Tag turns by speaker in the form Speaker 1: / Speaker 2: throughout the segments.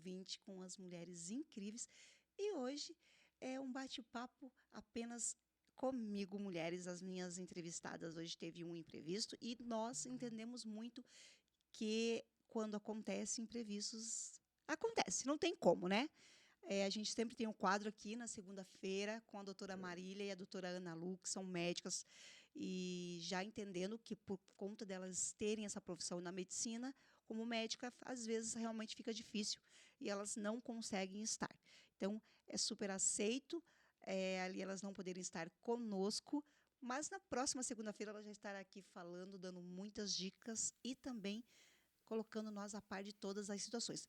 Speaker 1: ouvinte com as mulheres incríveis. E hoje é um bate-papo apenas comigo, mulheres. As minhas entrevistadas hoje teve um imprevisto e nós entendemos muito que quando acontece imprevistos, acontece, não tem como, né? A gente sempre tem um quadro aqui na segunda-feira com a doutora Marília e a doutora Ana Lu, que são médicas, e já entendendo que, por conta delas terem essa profissão na medicina, como médica, às vezes realmente fica difícil e elas não conseguem estar. Então, é super aceito ali elas não poderem estar conosco, mas na próxima segunda-feira ela já estará aqui falando, dando muitas dicas e também colocando nós a par de todas as situações.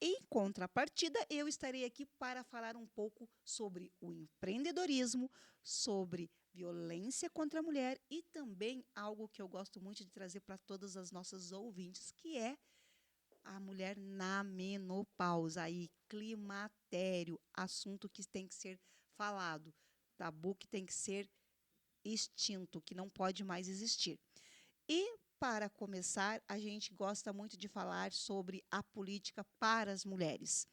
Speaker 1: Em contrapartida, eu estarei aqui para falar um pouco sobre o empreendedorismo, sobre violência contra a mulher e também algo que eu gosto muito de trazer para todas as nossas ouvintes, que é a mulher na menopausa e climatério, assunto que tem que ser falado, tabu que tem que ser extinto, que não pode mais existir. E, para começar, a gente gosta muito de falar sobre a política para as mulheres.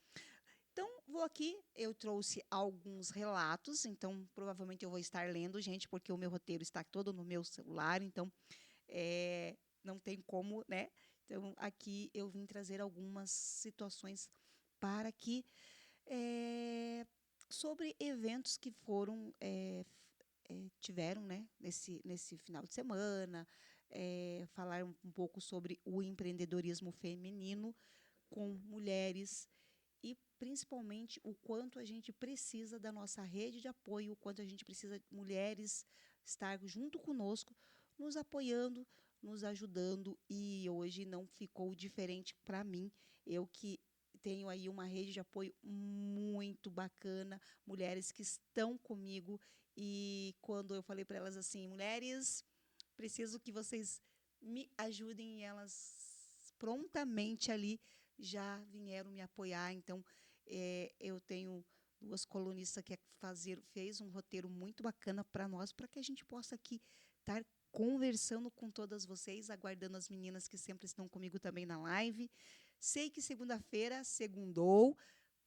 Speaker 1: Então, vou aqui, eu trouxe alguns relatos, então provavelmente eu vou estar lendo, gente, porque o meu roteiro está todo no meu celular, então não tem como, né? Então, aqui eu vim trazer algumas situações para que sobre eventos que foram tiveram, né, nesse final de semana, falar um pouco sobre o empreendedorismo feminino com mulheres e principalmente o quanto a gente precisa da nossa rede de apoio, o quanto a gente precisa de mulheres estar junto conosco, nos apoiando, nos ajudando, e hoje não ficou diferente para mim. Eu que tenho aí uma rede de apoio muito bacana, mulheres que estão comigo, e quando eu falei para elas assim, mulheres, preciso que vocês me ajudem, e elas prontamente ali já vieram me apoiar. Então, eu tenho duas colunistas que fez um roteiro muito bacana para nós, para que a gente possa aqui estar conversando com todas vocês, aguardando as meninas que sempre estão comigo também na live. Sei que segunda-feira, segundou,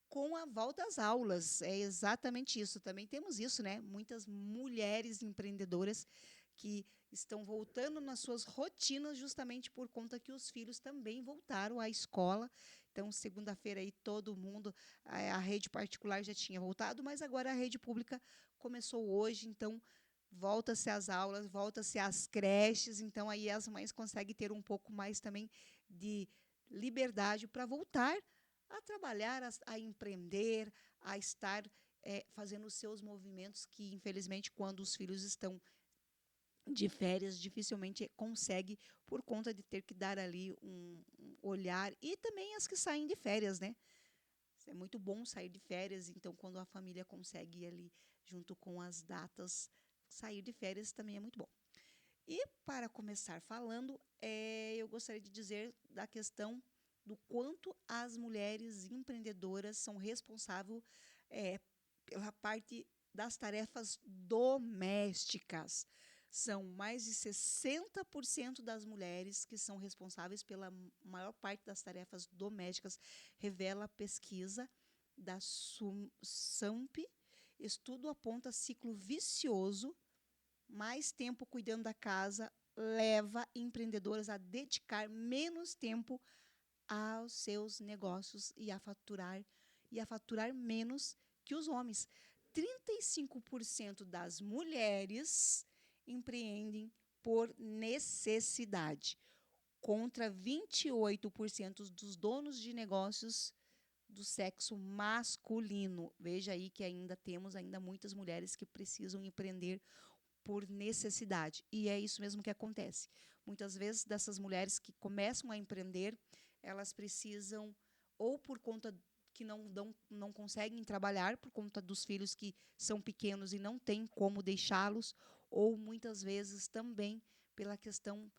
Speaker 1: com a volta às aulas. É exatamente isso. Também temos isso, né? Muitas mulheres empreendedoras que estão voltando nas suas rotinas justamente por conta que os filhos também voltaram à escola. Então, segunda-feira aí todo mundo, a rede particular já tinha voltado, mas agora a rede pública começou hoje, então volta-se às aulas, volta-se às creches, então aí as mães conseguem ter um pouco mais também de liberdade para voltar a trabalhar, a empreender, a estar fazendo os seus movimentos que, infelizmente, quando os filhos estão de férias, dificilmente consegue, por conta de ter que dar ali um olhar. E também as que saem de férias, né? É muito bom sair de férias, então, quando a família consegue ir ali, junto com as datas, sair de férias também é muito bom. E, para começar falando, eu gostaria de dizer da questão do quanto as mulheres empreendedoras são responsáveis pela parte das tarefas domésticas. São mais de 60% das mulheres que são responsáveis pela maior parte das tarefas domésticas, revela a pesquisa da SUMP. Estudo aponta ciclo vicioso. Mais tempo cuidando da casa leva empreendedoras a dedicar menos tempo aos seus negócios e a faturar menos que os homens. 35% das mulheres empreendem por necessidade, contra 28% dos donos de negócios do sexo masculino. Veja aí que ainda temos muitas mulheres que precisam empreender por necessidade. E é isso mesmo que acontece. Muitas vezes, dessas mulheres que começam a empreender, elas precisam, ou por conta que não conseguem trabalhar, por conta dos filhos que são pequenos e não têm como deixá-los, ou muitas vezes também pela questão,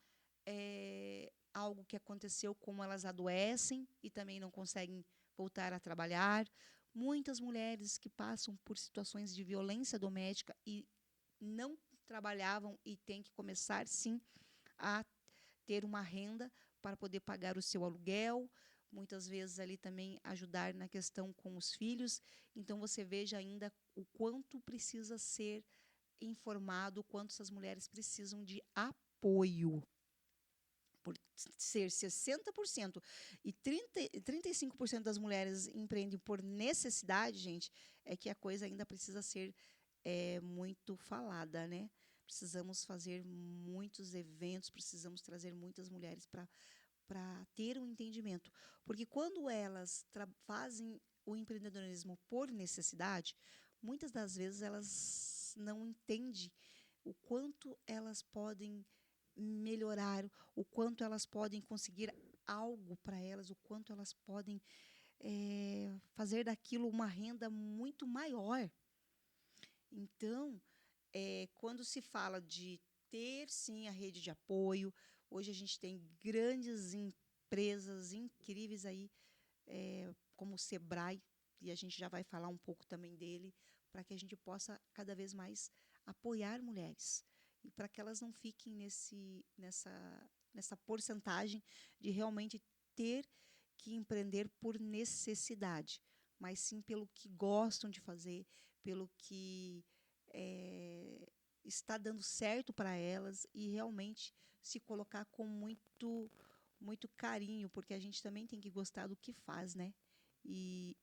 Speaker 1: algo que aconteceu, como elas adoecem e também não conseguem voltar a trabalhar. Muitas mulheres que passam por situações de violência doméstica e não trabalhavam e têm que começar, sim, a ter uma renda para poder pagar o seu aluguel. muitas vezes ali também ajudar na questão com os filhos. Então você veja ainda o quanto precisa ser informado, o quanto essas mulheres precisam de apoio. Por ser 60% e 35% das mulheres empreendem por necessidade, gente, é que a coisa ainda precisa ser muito falada, né? Precisamos fazer muitos eventos, precisamos trazer muitas mulheres para ter um entendimento. Porque quando elas fazem o empreendedorismo por necessidade, muitas das vezes elas não entendem o quanto elas podem melhorar, o quanto elas podem conseguir algo para elas, o quanto elas podem fazer daquilo uma renda muito maior. Então, quando se fala de ter sim a rede de apoio, hoje a gente tem grandes empresas incríveis aí, como o Sebrae, e a gente já vai falar um pouco também dele, para que a gente possa cada vez mais apoiar mulheres e para que elas não fiquem nessa porcentagem de realmente ter que empreender por necessidade, mas sim pelo que gostam de fazer, pelo que está dando certo para elas e realmente se colocar com muito carinho, porque a gente também tem que gostar do que faz, né? E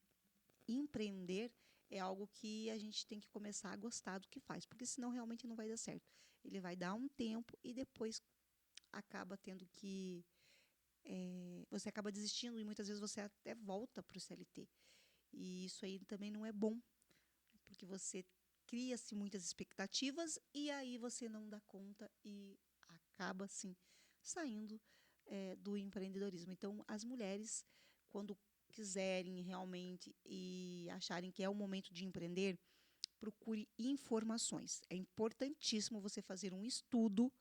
Speaker 1: empreender é algo que a gente tem que começar a gostar do que faz, porque senão realmente não vai dar certo. Ele vai dar um tempo e depois acaba tendo que você acaba desistindo e muitas vezes você até volta para o CLT. E isso aí também não é bom, porque você cria-se muitas expectativas e aí você não dá conta e acaba, assim, saindo do empreendedorismo. Então, as mulheres, quando quiserem realmente e acharem que é o momento de empreender, procure informações. É importantíssimo você fazer um estudo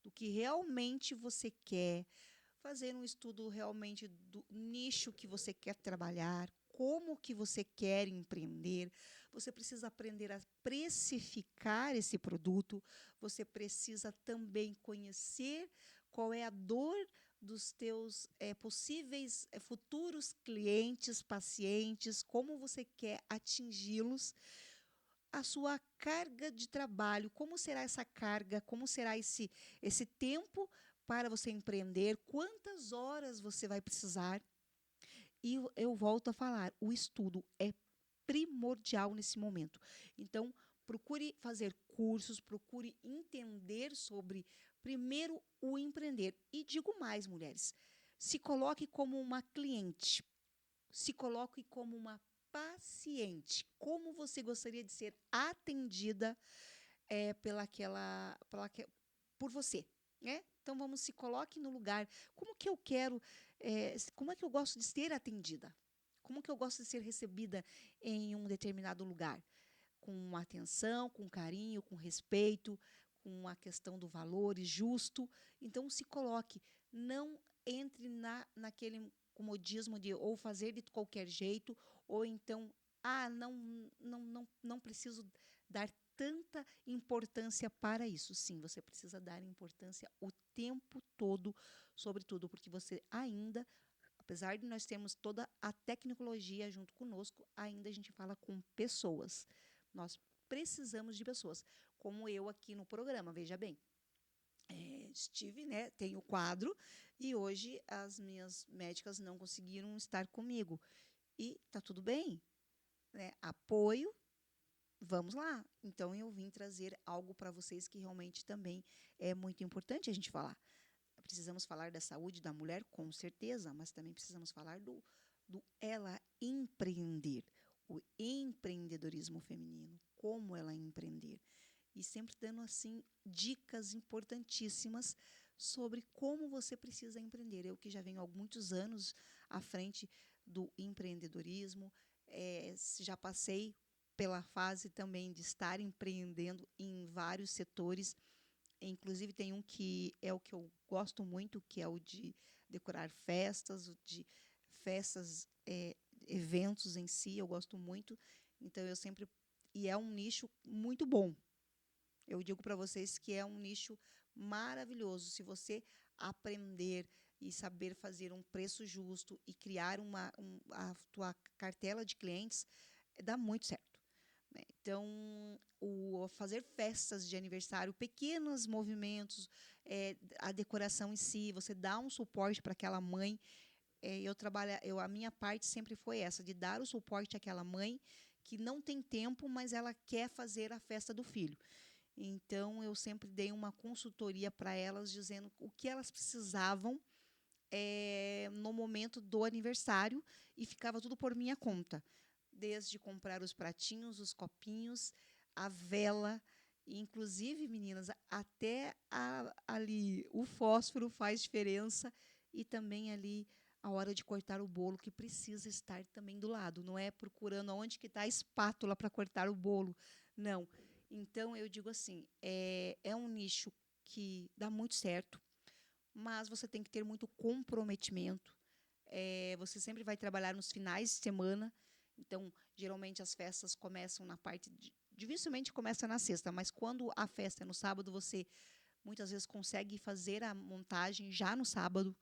Speaker 1: do que realmente você quer, fazer um estudo realmente do nicho que você quer trabalhar, como que você quer empreender. Você precisa aprender a precificar esse produto. Você precisa também conhecer qual é a dor dos teus possíveis futuros clientes, pacientes, como você quer atingi-los, a sua carga de trabalho, como será essa carga, como será esse tempo para você empreender, quantas horas você vai precisar. E eu volto a falar, o estudo é primordial nesse momento. Então, procure fazer cursos, procure entender sobre, primeiro, o empreender. E digo mais, mulheres, se coloque como uma cliente, se coloque como uma paciente. Como você gostaria de ser atendida por você, né? Então vamos se coloque no lugar. Como que eu quero? Como é que eu gosto de ser atendida? Como que eu gosto de ser recebida em um determinado lugar? Com atenção, com carinho, com respeito, com a questão do valor justo. Então se coloque, não entre naquele comodismo de ou fazer de qualquer jeito, ou então, não preciso dar tanta importância para isso. Sim, você precisa dar importância o tempo todo, sobretudo porque você ainda, apesar de nós termos toda a tecnologia junto conosco, ainda a gente fala com pessoas. Nós precisamos de pessoas, como eu aqui no programa, veja bem. Estive, né, tenho o quadro, e hoje as minhas médicas não conseguiram estar comigo. E tá tudo bem, né? Apoio, vamos lá. Então eu vim trazer algo para vocês que realmente também é muito importante a gente falar. Precisamos falar da saúde da mulher, com certeza, mas também precisamos falar do ela empreender, o empreendedorismo feminino, como ela empreender. E sempre dando, assim, dicas importantíssimas sobre como você precisa empreender. Eu que já venho há muitos anos à frente do empreendedorismo, já passei pela fase também de estar empreendendo em vários setores. Inclusive, tem um que é o que eu gosto muito, que é o de decorar festas, o de festas, eventos em si, eu gosto muito. Então, eu sempre. E é um nicho muito bom. Eu digo para vocês que é um nicho maravilhoso. Se você aprender, e saber fazer um preço justo e criar a tua cartela de clientes, dá muito certo, né? Então, fazer festas de aniversário, pequenos movimentos, a decoração em si, você dá um suporte para aquela mãe. A minha parte sempre foi essa, de dar o suporte àquela mãe que não tem tempo, mas ela quer fazer a festa do filho. Então, eu sempre dei uma consultoria para elas, dizendo o que elas precisavam no momento do aniversário, e ficava tudo por minha conta. Desde comprar os pratinhos, os copinhos, a vela, e, inclusive, meninas, até ali o fósforo faz diferença, e também ali a hora de cortar o bolo, que precisa estar também do lado. Não é procurando onde que está a espátula para cortar o bolo. Não. Então, eu digo assim, é um nicho que dá muito certo, mas você tem que ter muito comprometimento. Você sempre vai trabalhar nos finais de semana, então, geralmente, as festas começam na parte dificilmente começa na sexta, mas quando a festa é no sábado, você muitas vezes consegue fazer a montagem já no sábado.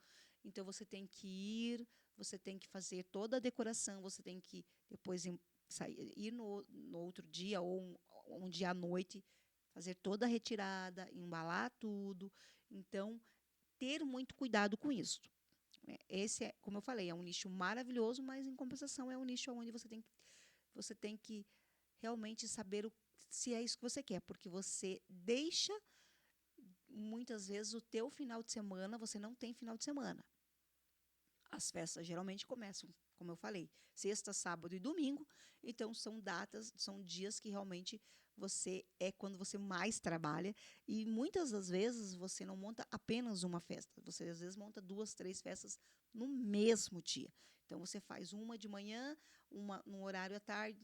Speaker 1: Então, você tem que ir, você tem que fazer toda a decoração, você tem que depois ir no outro dia ou um dia à noite, fazer toda a retirada, embalar tudo. Então, ter muito cuidado com isso, né? Esse é, como eu falei, é um nicho maravilhoso, mas em compensação é um nicho onde você tem que realmente saber se é isso que você quer, porque você deixa muitas vezes o teu final de semana, você não tem final de semana. As festas geralmente começam, como eu falei, sexta, sábado e domingo. Então, são datas, são dias que realmente quando você mais trabalha. E muitas das vezes você não monta apenas uma festa. Você, às vezes, monta 2, 3 festas no mesmo dia. Então, você faz uma de manhã, uma no horário à tarde,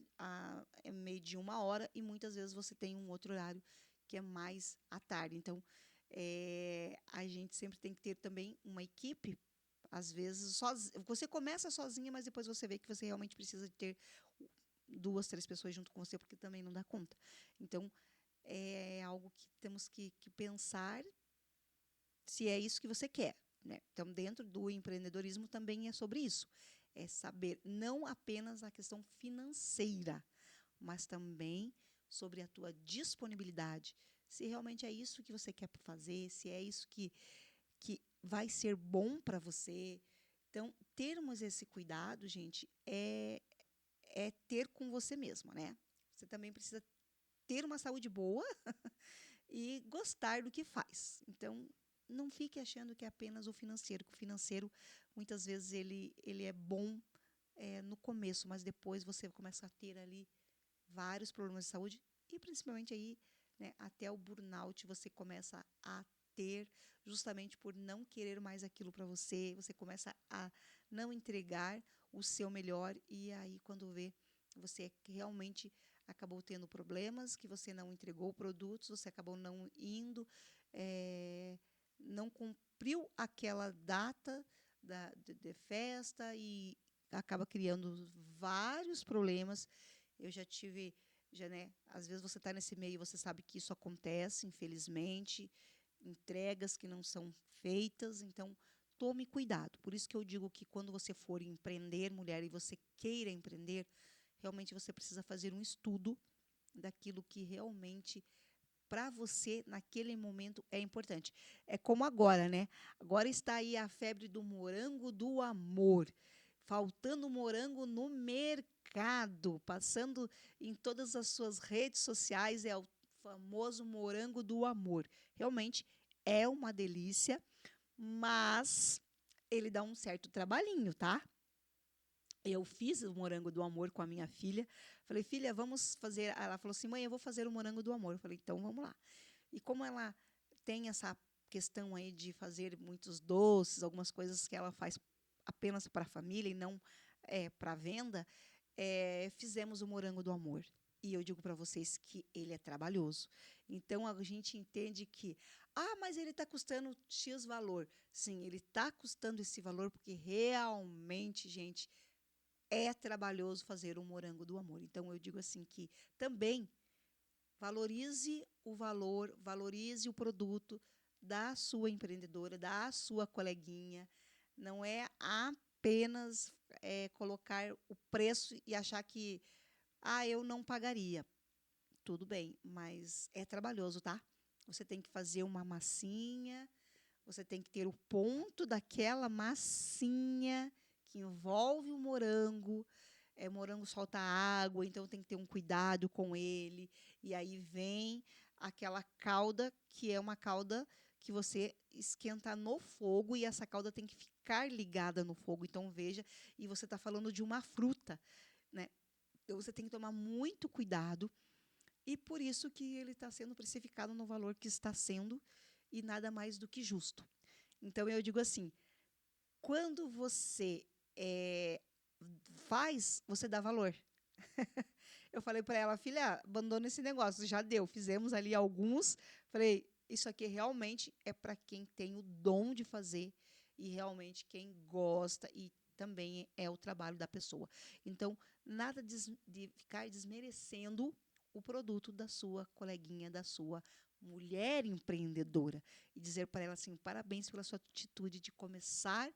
Speaker 1: meio de 1 hora, e muitas vezes você tem um outro horário que é mais à tarde. Então, a gente sempre tem que ter também uma equipe. Às vezes, você começa sozinha, mas depois você vê que você realmente precisa de ter 2, 3 pessoas junto com você, porque também não dá conta. Então, é algo que temos que pensar se é isso que você quer, né? Então, dentro do empreendedorismo também é sobre isso. É saber não apenas a questão financeira, mas também sobre a tua disponibilidade. Se realmente é isso que você quer fazer, se é isso que vai ser bom para você. Então, termos esse cuidado, gente, é ter com você mesma, né? Você também precisa ter uma saúde boa e gostar do que faz. Então, não fique achando que é apenas o financeiro, que o financeiro, muitas vezes, ele é bom no começo, mas depois você começa a ter ali vários problemas de saúde, e principalmente aí, né, até o burnout você começa a ter, justamente por não querer mais aquilo para você. Você começa a não entregar o seu melhor, e aí, quando vê, você realmente acabou tendo problemas, que você não entregou produtos, você acabou não indo, não cumpriu aquela data de festa, e acaba criando vários problemas. Eu já tive, né, às vezes você está nesse meio, você sabe que isso acontece, infelizmente, entregas que não são feitas. Então, tome cuidado. Por isso que eu digo que quando você for empreender, mulher, e você queira empreender, realmente você precisa fazer um estudo daquilo que realmente para você naquele momento é importante. É como agora, né? Agora está aí a febre do morango do amor. Faltando morango no mercado, passando em todas as suas redes sociais, é o famoso morango do amor. Realmente é uma delícia, mas ele dá um certo trabalhinho, tá? Eu fiz o morango do amor com a minha filha. Falei, filha, vamos fazer. Ela falou assim, mãe, eu vou fazer o morango do amor. Eu falei, então vamos lá. E como ela tem essa questão aí de fazer muitos doces, algumas coisas que ela faz apenas para a família e não para venda, fizemos o morango do amor. E eu digo para vocês que ele é trabalhoso. Então, a gente entende que, mas ele está custando X valor. Sim, ele está custando esse valor porque realmente, gente, é trabalhoso fazer um morango do amor. Então, eu digo assim que também valorize o valor, valorize o produto da sua empreendedora, da sua coleguinha. Não é apenas colocar o preço e achar que, eu não pagaria. Tudo bem, mas é trabalhoso, tá? Você tem que fazer uma massinha, você tem que ter o ponto daquela massinha que envolve o morango. Morango solta água, então tem que ter um cuidado com ele. E aí vem aquela calda, que é uma calda que você esquenta no fogo e essa calda tem que ficar ligada no fogo. Então veja, e você está falando de uma fruta, né? Então você tem que tomar muito cuidado e por isso que ele está sendo precificado no valor que está sendo e nada mais do que justo. Então eu digo assim, quando você faz, você dá valor. Eu falei para ela, filha, abandona esse negócio, já deu. Fizemos ali alguns. Falei, isso aqui realmente é para quem tem o dom de fazer e realmente quem gosta e também é o trabalho da pessoa. Então, nada de ficar desmerecendo o produto da sua coleguinha, da sua mulher empreendedora. E dizer para ela assim, parabéns pela sua atitude de começar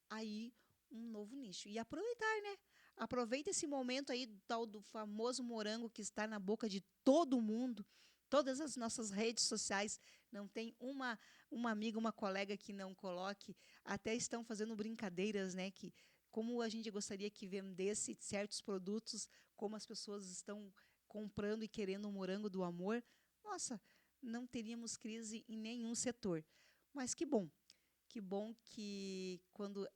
Speaker 1: aí um novo nicho. E aproveitar, né? Aproveita esse momento aí do tal do famoso morango que está na boca de todo mundo. Todas as nossas redes sociais, não tem uma amiga, uma colega que não coloque, até estão fazendo brincadeiras, né? Que como a gente gostaria que vendesse certos produtos, como as pessoas estão comprando e querendo o morango do amor, nossa, não teríamos crise em nenhum setor. Mas que bom que quando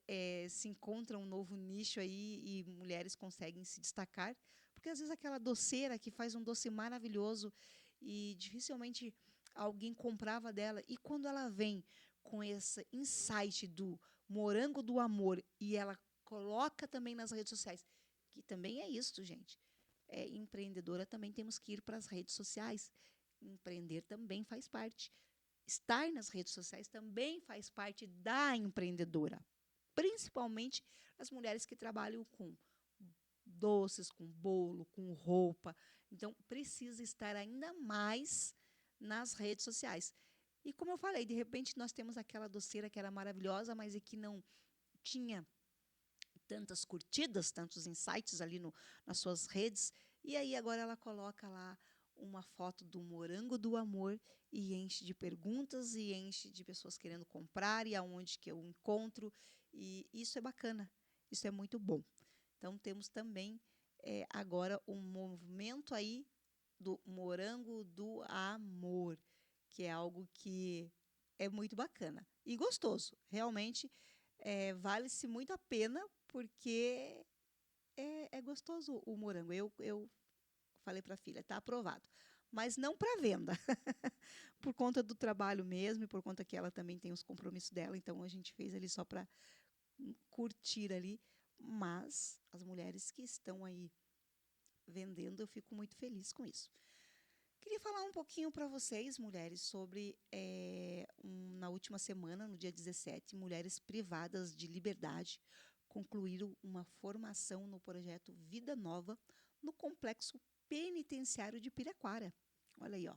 Speaker 1: se encontra um novo nicho aí e mulheres conseguem se destacar, porque às vezes aquela doceira que faz um doce maravilhoso e dificilmente alguém comprava dela, e quando ela vem com esse insight do morango do amor e ela coloca também nas redes sociais, que também é isso, gente. Empreendedora também temos que ir para as redes sociais. Empreender também faz parte. Estar nas redes sociais também faz parte da empreendedora, principalmente as mulheres que trabalham com doces, com bolo, com roupa. Então, precisa estar ainda mais nas redes sociais. E como eu falei, de repente nós temos aquela doceira que era maravilhosa, mas é que não tinha tantas curtidas, tantos insights ali nas suas redes. E aí agora ela coloca lá uma foto do morango do amor e enche de perguntas e enche de pessoas querendo comprar e aonde que eu encontro. E isso é bacana, isso é muito bom. Então temos também agora um movimento aí do morango do amor, que é algo que é muito bacana e gostoso. Realmente vale-se muito a pena porque é gostoso o morango. Eu falei para a filha, está aprovado. Mas não para venda, por conta do trabalho mesmo e por conta que ela também tem os compromissos dela. Então a gente fez ali só para curtir ali. Mas as mulheres que estão aí vendendo, eu fico muito feliz com isso. Queria falar um pouquinho para vocês, mulheres, sobre na última semana, no dia 17, mulheres privadas de liberdade concluíram uma formação no projeto Vida Nova no Complexo Penitenciário de Piraquara. Olha aí, ó,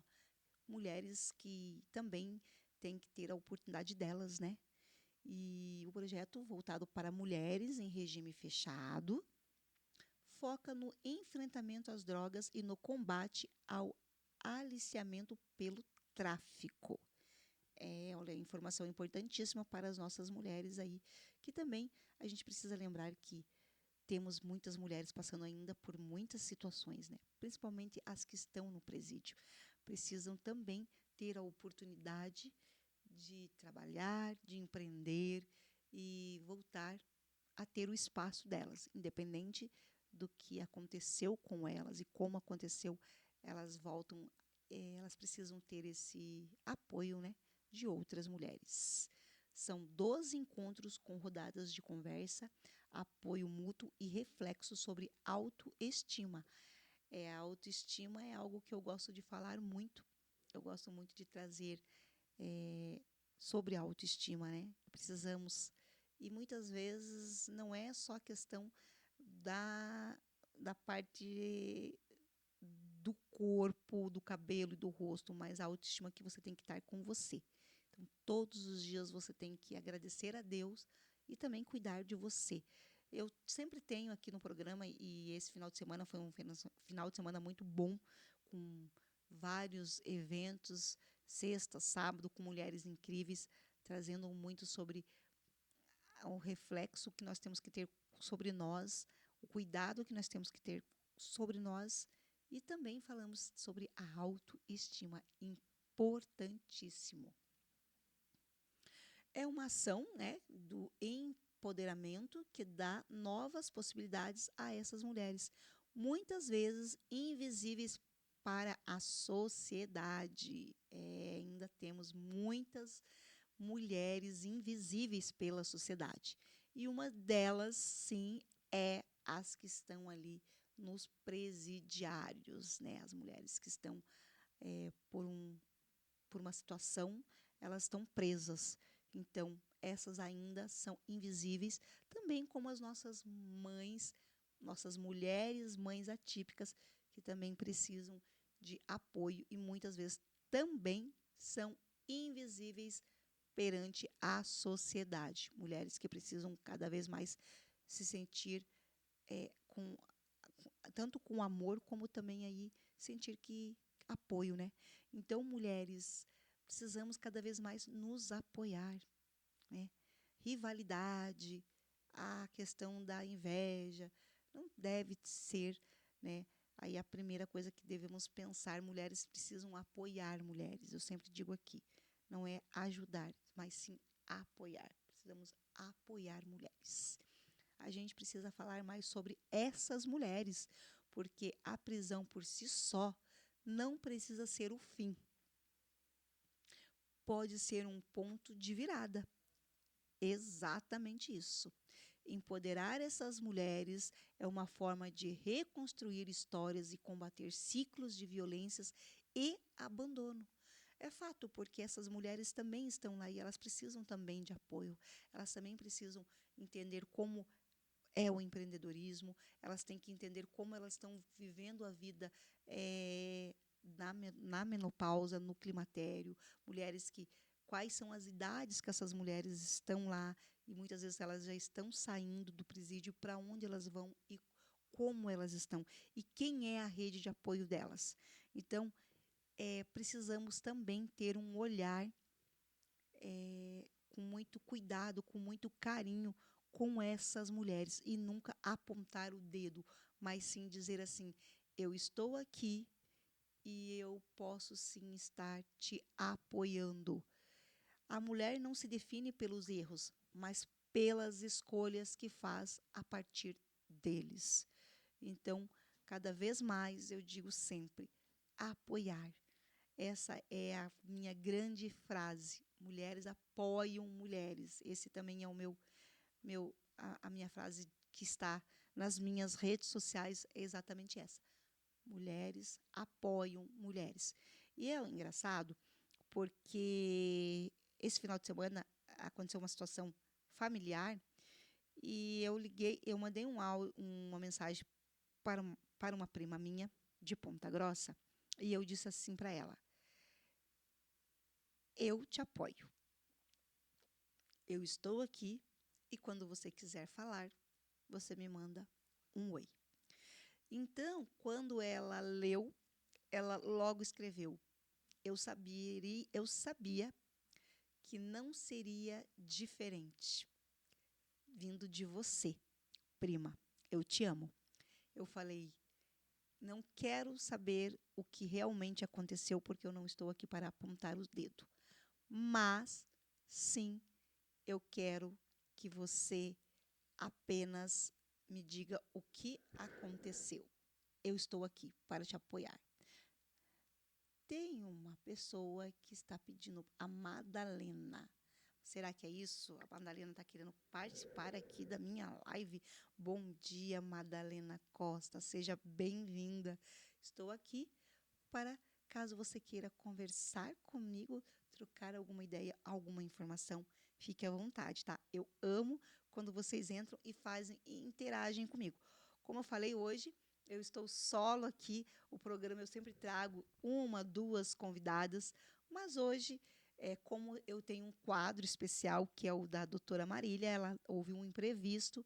Speaker 1: mulheres que também têm que ter a oportunidade delas, né? E o projeto voltado para mulheres em regime fechado foca no enfrentamento às drogas e no combate ao aliciamento pelo tráfico. Olha, informação importantíssima para as nossas mulheres aí, que também a gente precisa lembrar que temos muitas mulheres passando ainda por muitas situações, né? Principalmente as que estão no presídio. Precisam também ter a oportunidade de trabalhar, de empreender e voltar a ter o espaço delas, independente do que aconteceu com elas e como aconteceu, elas voltam, elas precisam ter esse apoio, né, de outras mulheres. São 12 encontros com rodadas de conversa, apoio mútuo e reflexo sobre autoestima. A autoestima é algo que eu gosto de falar muito. Eu gosto muito de trazer sobre a autoestima, né? Precisamos, e muitas vezes não é só a questão da parte do corpo, do cabelo e do rosto, mas a autoestima que você tem que estar com você. Então, todos os dias você tem que agradecer a Deus e também cuidar de você. Eu sempre tenho aqui no programa, e esse final de semana foi um final de semana muito bom, com vários eventos, sexta, sábado, com mulheres incríveis, trazendo muito sobre o reflexo que nós temos que ter sobre nós, o cuidado que nós temos que ter sobre nós, e também falamos sobre a autoestima, importantíssimo. É uma ação, né, do empoderamento que dá novas possibilidades a essas mulheres, muitas vezes invisíveis para a sociedade. Ainda temos muitas mulheres invisíveis pela sociedade. E uma delas, sim, é as que estão ali nos presidiários, né? As mulheres que estão por uma situação, elas estão presas. Então, essas ainda são invisíveis, também como as nossas mães, nossas mulheres, mães atípicas, que também precisam de apoio e muitas vezes também são invisíveis perante a sociedade. Mulheres que precisam cada vez mais se sentir com tanto com amor como também aí sentir que apoio, né? Então, mulheres, precisamos cada vez mais nos apoiar, né? Rivalidade, a questão da inveja, não deve ser, né? Aí a primeira coisa que devemos pensar, mulheres precisam apoiar mulheres. Eu sempre digo aqui, não é ajudar, mas sim apoiar. Precisamos apoiar mulheres. A gente precisa falar mais sobre essas mulheres, porque a prisão por si só não precisa ser o fim. Pode ser um ponto de virada. Exatamente isso. Empoderar essas mulheres é uma forma de reconstruir histórias e combater ciclos de violências e abandono. É fato, porque essas mulheres também estão lá e elas precisam também de apoio. Elas também precisam entender como é o empreendedorismo, elas têm que entender como elas estão vivendo a vida na menopausa, no climatério, mulheres que quais são as idades que essas mulheres estão lá e muitas vezes elas já estão saindo do presídio, para onde elas vão e como elas estão e quem é a rede de apoio delas. Então, precisamos também ter um olhar com muito cuidado, com muito carinho com essas mulheres e nunca apontar o dedo, mas sim dizer assim: eu estou aqui e eu posso sim estar te apoiando. A mulher não se define pelos erros, mas pelas escolhas que faz a partir deles. Então, cada vez mais eu digo sempre: apoiar. Essa é a minha grande frase. Mulheres apoiam mulheres. Esse também é o a minha frase que está nas minhas redes sociais, é exatamente essa. Mulheres apoiam mulheres. E é engraçado porque esse final de semana aconteceu uma situação familiar e eu mandei uma mensagem para uma prima minha de Ponta Grossa e eu disse assim para ela: eu te apoio. Eu estou aqui e quando você quiser falar, você me manda um oi. Então, quando ela leu, ela logo escreveu: eu sabia que não seria diferente vindo de você, prima. Eu te amo. Eu falei: não quero saber o que realmente aconteceu, porque eu não estou aqui para apontar o dedo. Mas, sim, eu quero que você apenas me diga o que aconteceu. Eu estou aqui para te apoiar. Tem uma pessoa que está pedindo, a Madalena. Será que é isso? A Madalena está querendo participar aqui da minha live. Bom dia, Madalena Costa. Seja bem-vinda. Estou aqui para, caso você queira conversar comigo, trocar alguma ideia, alguma informação, fique à vontade, tá? Eu amo quando vocês entram e fazem e interagem comigo. Como eu falei hoje, eu estou solo aqui. O programa eu sempre trago uma, duas convidadas, mas hoje Como eu tenho um quadro especial, que é o da doutora Marília, ela houve um imprevisto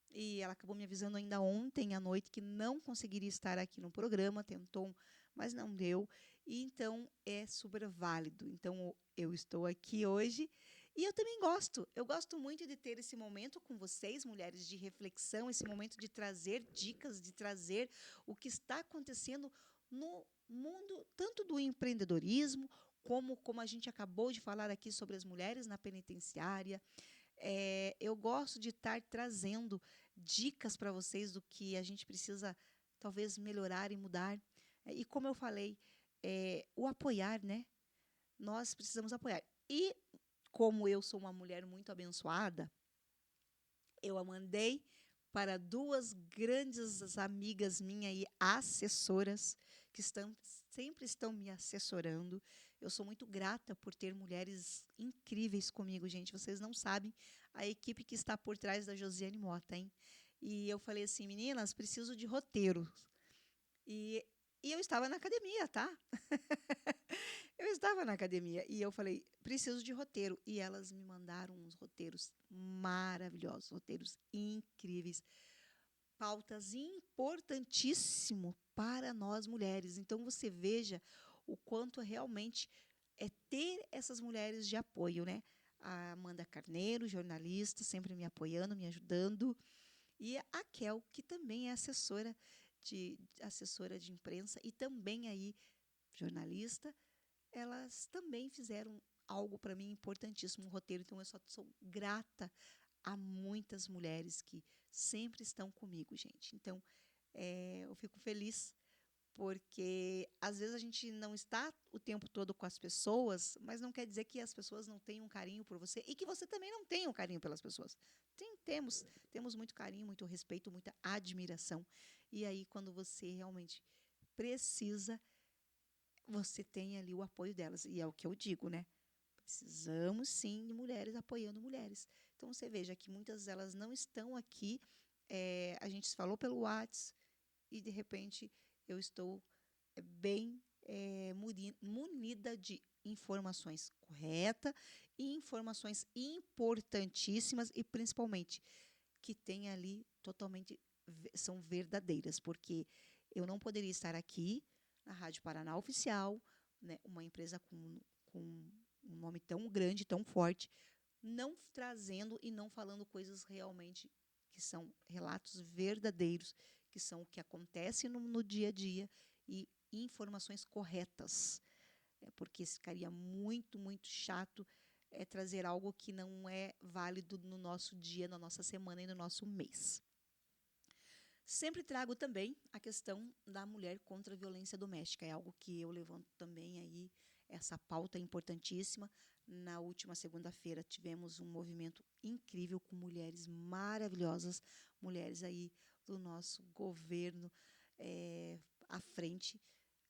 Speaker 1: e ela acabou me avisando ainda ontem à noite que não conseguiria estar aqui no programa, tentou, mas não deu. E então é super válido. Então eu estou aqui hoje e eu também gosto. Eu gosto muito de ter esse momento com vocês, mulheres, de reflexão, esse momento de trazer dicas, de trazer o que está acontecendo no mundo, tanto do empreendedorismo, como a gente acabou de falar aqui sobre as mulheres na penitenciária. Eu gosto de estar trazendo dicas para vocês do que a gente precisa talvez melhorar e mudar. E como eu falei, o apoiar, né? Nós precisamos apoiar. E como eu sou uma mulher muito abençoada, eu a mandei para duas grandes amigas minhas e assessoras que sempre estão me assessorando. Eu sou muito grata por ter mulheres incríveis comigo, gente. Vocês não sabem a equipe que está por trás da Josiane Mota, hein? E eu falei assim, meninas, preciso de roteiro. E, e eu estava na academia, tá? Eu estava na academia e eu falei, preciso de roteiro. E elas me mandaram uns roteiros maravilhosos, roteiros incríveis, pautas importantíssimo para nós mulheres. Então você veja o quanto realmente é ter essas mulheres de apoio, né? A Amanda Carneiro, jornalista, sempre me apoiando, me ajudando, e a Kel, que também é assessora de imprensa e também aí jornalista, elas também fizeram algo para mim importantíssimo, um roteiro. Então eu só sou grata a muitas mulheres que sempre estão comigo, gente. Então eu fico feliz porque às vezes a gente não está o tempo todo com as pessoas, mas não quer dizer que as pessoas não tenham um carinho por você e que você também não tenha um carinho pelas pessoas. Temos muito carinho, muito respeito, muita admiração. E aí, quando você realmente precisa, você tem ali o apoio delas. E é o que eu digo, né? Precisamos sim de mulheres apoiando mulheres. Então você veja que muitas delas não estão aqui. A gente se falou pelo WhatsApp e de repente eu estou bem munida de informações corretas e informações importantíssimas e principalmente que tem ali totalmente são verdadeiras, porque eu não poderia estar aqui na Rádio Paraná Oficial, né, uma empresa com um nome tão grande, tão forte, não trazendo e não falando coisas realmente que são relatos verdadeiros, que são o que acontece no dia a dia e informações corretas. Porque ficaria muito, muito chato trazer algo que não é válido no nosso dia, na nossa semana e no nosso mês. Sempre trago também a questão da mulher contra a violência doméstica. É algo que eu levanto também aí, essa pauta importantíssima. Na última segunda-feira tivemos um movimento incrível com mulheres maravilhosas, mulheres aí do nosso governo à frente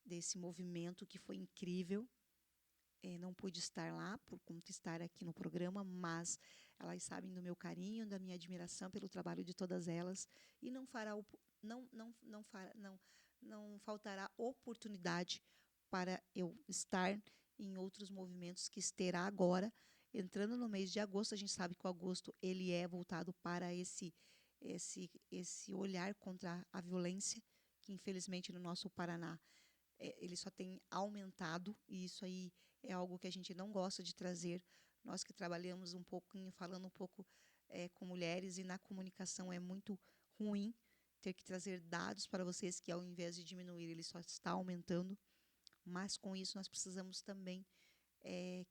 Speaker 1: desse movimento que foi incrível. Não pude estar lá por conta de estar aqui no programa, mas elas sabem do meu carinho, da minha admiração pelo trabalho de todas elas e não faltará oportunidade para eu estar em outros movimentos que terá agora entrando no mês de agosto. A gente sabe que o agosto ele é voltado para esse olhar contra a violência que infelizmente no nosso Paraná ele só tem aumentado, e isso aí é algo que a gente não gosta de trazer. Nós que trabalhamos um pouquinho, falando um pouco com mulheres, e na comunicação é muito ruim ter que trazer dados para vocês que, ao invés de diminuir, ele só está aumentando. Mas, com isso, nós precisamos também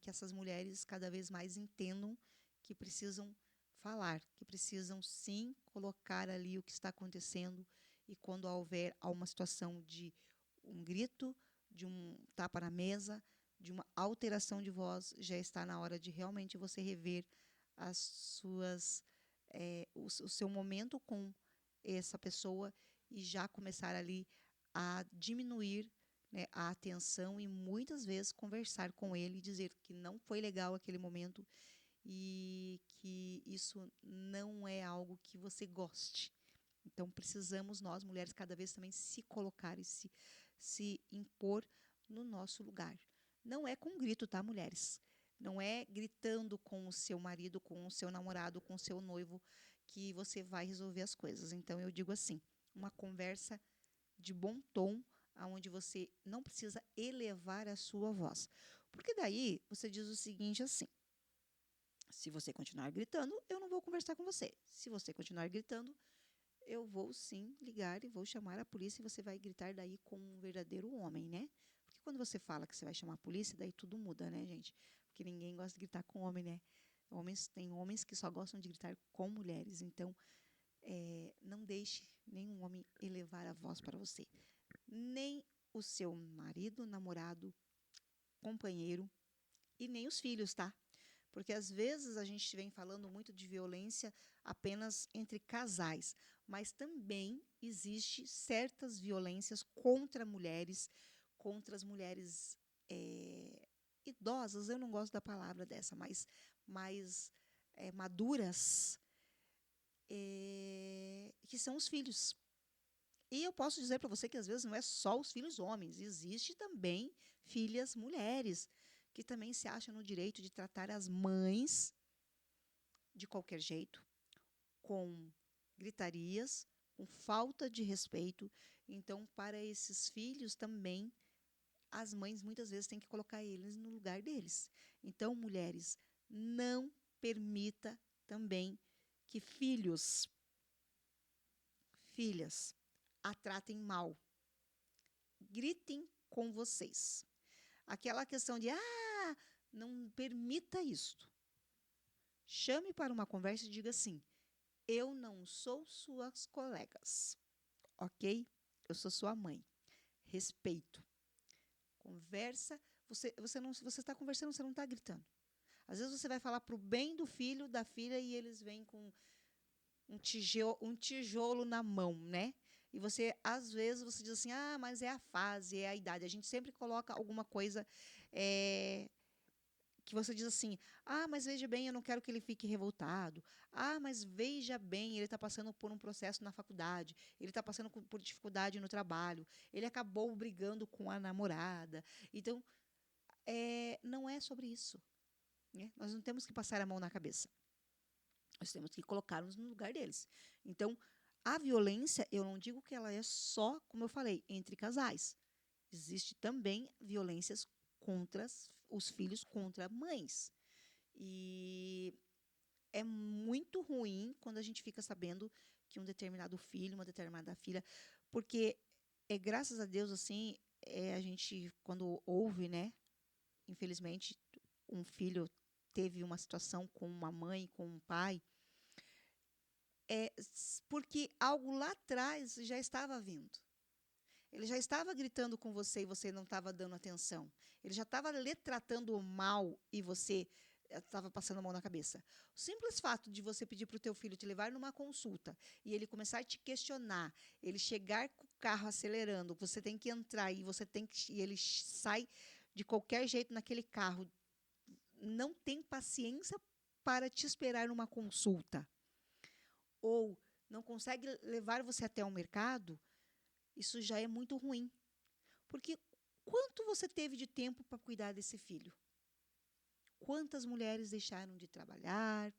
Speaker 1: que essas mulheres cada vez mais entendam que precisam falar, que precisam, sim, colocar ali o que está acontecendo, e quando houver uma situação de um grito, de um tapa na mesa, de uma alteração de voz, já está na hora de realmente você rever as suas, o seu momento com essa pessoa e já começar ali a diminuir, né, a atenção e muitas vezes conversar com ele e dizer que não foi legal aquele momento e que isso não é algo que você goste. Então, precisamos, nós, mulheres, cada vez também se colocar e se impor no nosso lugar. Não é com grito, tá, mulheres? Não é gritando com o seu marido, com o seu namorado, com o seu noivo, que você vai resolver as coisas. Então, eu digo assim, uma conversa de bom tom, aonde você não precisa elevar a sua voz. Porque daí você diz o seguinte assim: se você continuar gritando, eu não vou conversar com você. Se você continuar gritando, eu vou sim ligar e vou chamar a polícia e você vai gritar daí como um verdadeiro homem, né? Porque quando você fala que você vai chamar a polícia, daí tudo muda, né, gente? Porque ninguém gosta de gritar com homem, né? Tem homens que só gostam de gritar com mulheres. Então, não deixe nenhum homem elevar a voz para você. Nem o seu marido, namorado, companheiro e nem os filhos, tá? Porque às vezes a gente vem falando muito de violência apenas entre casais, mas também existe certas violências contra as mulheres idosas. Eu não gosto da palavra dessa, mas mais maduras, que são os filhos. E eu posso dizer para você que às vezes não é só os filhos homens, existe também filhas mulheres que também se acham no direito de tratar as mães de qualquer jeito, com gritarias, com falta de respeito. Então, para esses filhos também, as mães muitas vezes têm que colocar eles no lugar deles. Então, mulheres, não permita também que filhas, a tratem mal. Gritem com vocês. Aquela questão de, não permita isto. Chame para uma conversa e diga assim: eu não sou suas colegas, ok? Eu sou sua mãe. Respeito. Conversa. Você está conversando, você não está gritando. Às vezes você vai falar para o bem do filho, da filha, e eles vêm com um tijolo na mão, né? E você, às vezes, você diz assim, mas é a fase, é a idade. A gente sempre coloca alguma coisa que você diz assim, mas veja bem, eu não quero que ele fique revoltado. Mas veja bem, ele está passando por um processo na faculdade, ele está passando por dificuldade no trabalho, ele acabou brigando com a namorada. Então, não é sobre isso, né? Nós não temos que passar a mão na cabeça. Nós temos que colocá-los no lugar deles. Então, a violência, eu não digo que ela é só, como eu falei, entre casais. Existe também violências contra os filhos contra mães. E é muito ruim quando a gente fica sabendo que um determinado filho, uma determinada filha, porque graças a Deus assim, a gente quando ouve, né, infelizmente um filho teve uma situação com uma mãe, com um pai, porque algo lá atrás já estava vindo. Ele já estava gritando com você e você não estava dando atenção. Ele já estava lhe tratando mal e você estava passando a mão na cabeça. O simples fato de você pedir para o teu filho te levar numa consulta e ele começar a te questionar, ele chegar com o carro acelerando, você tem que entrar e ele sai de qualquer jeito naquele carro, não tem paciência para te esperar numa consulta, ou não consegue levar você até o mercado, isso já é muito ruim. Porque quanto você teve de tempo para cuidar desse filho? Quantas mulheres deixaram de trabalhar,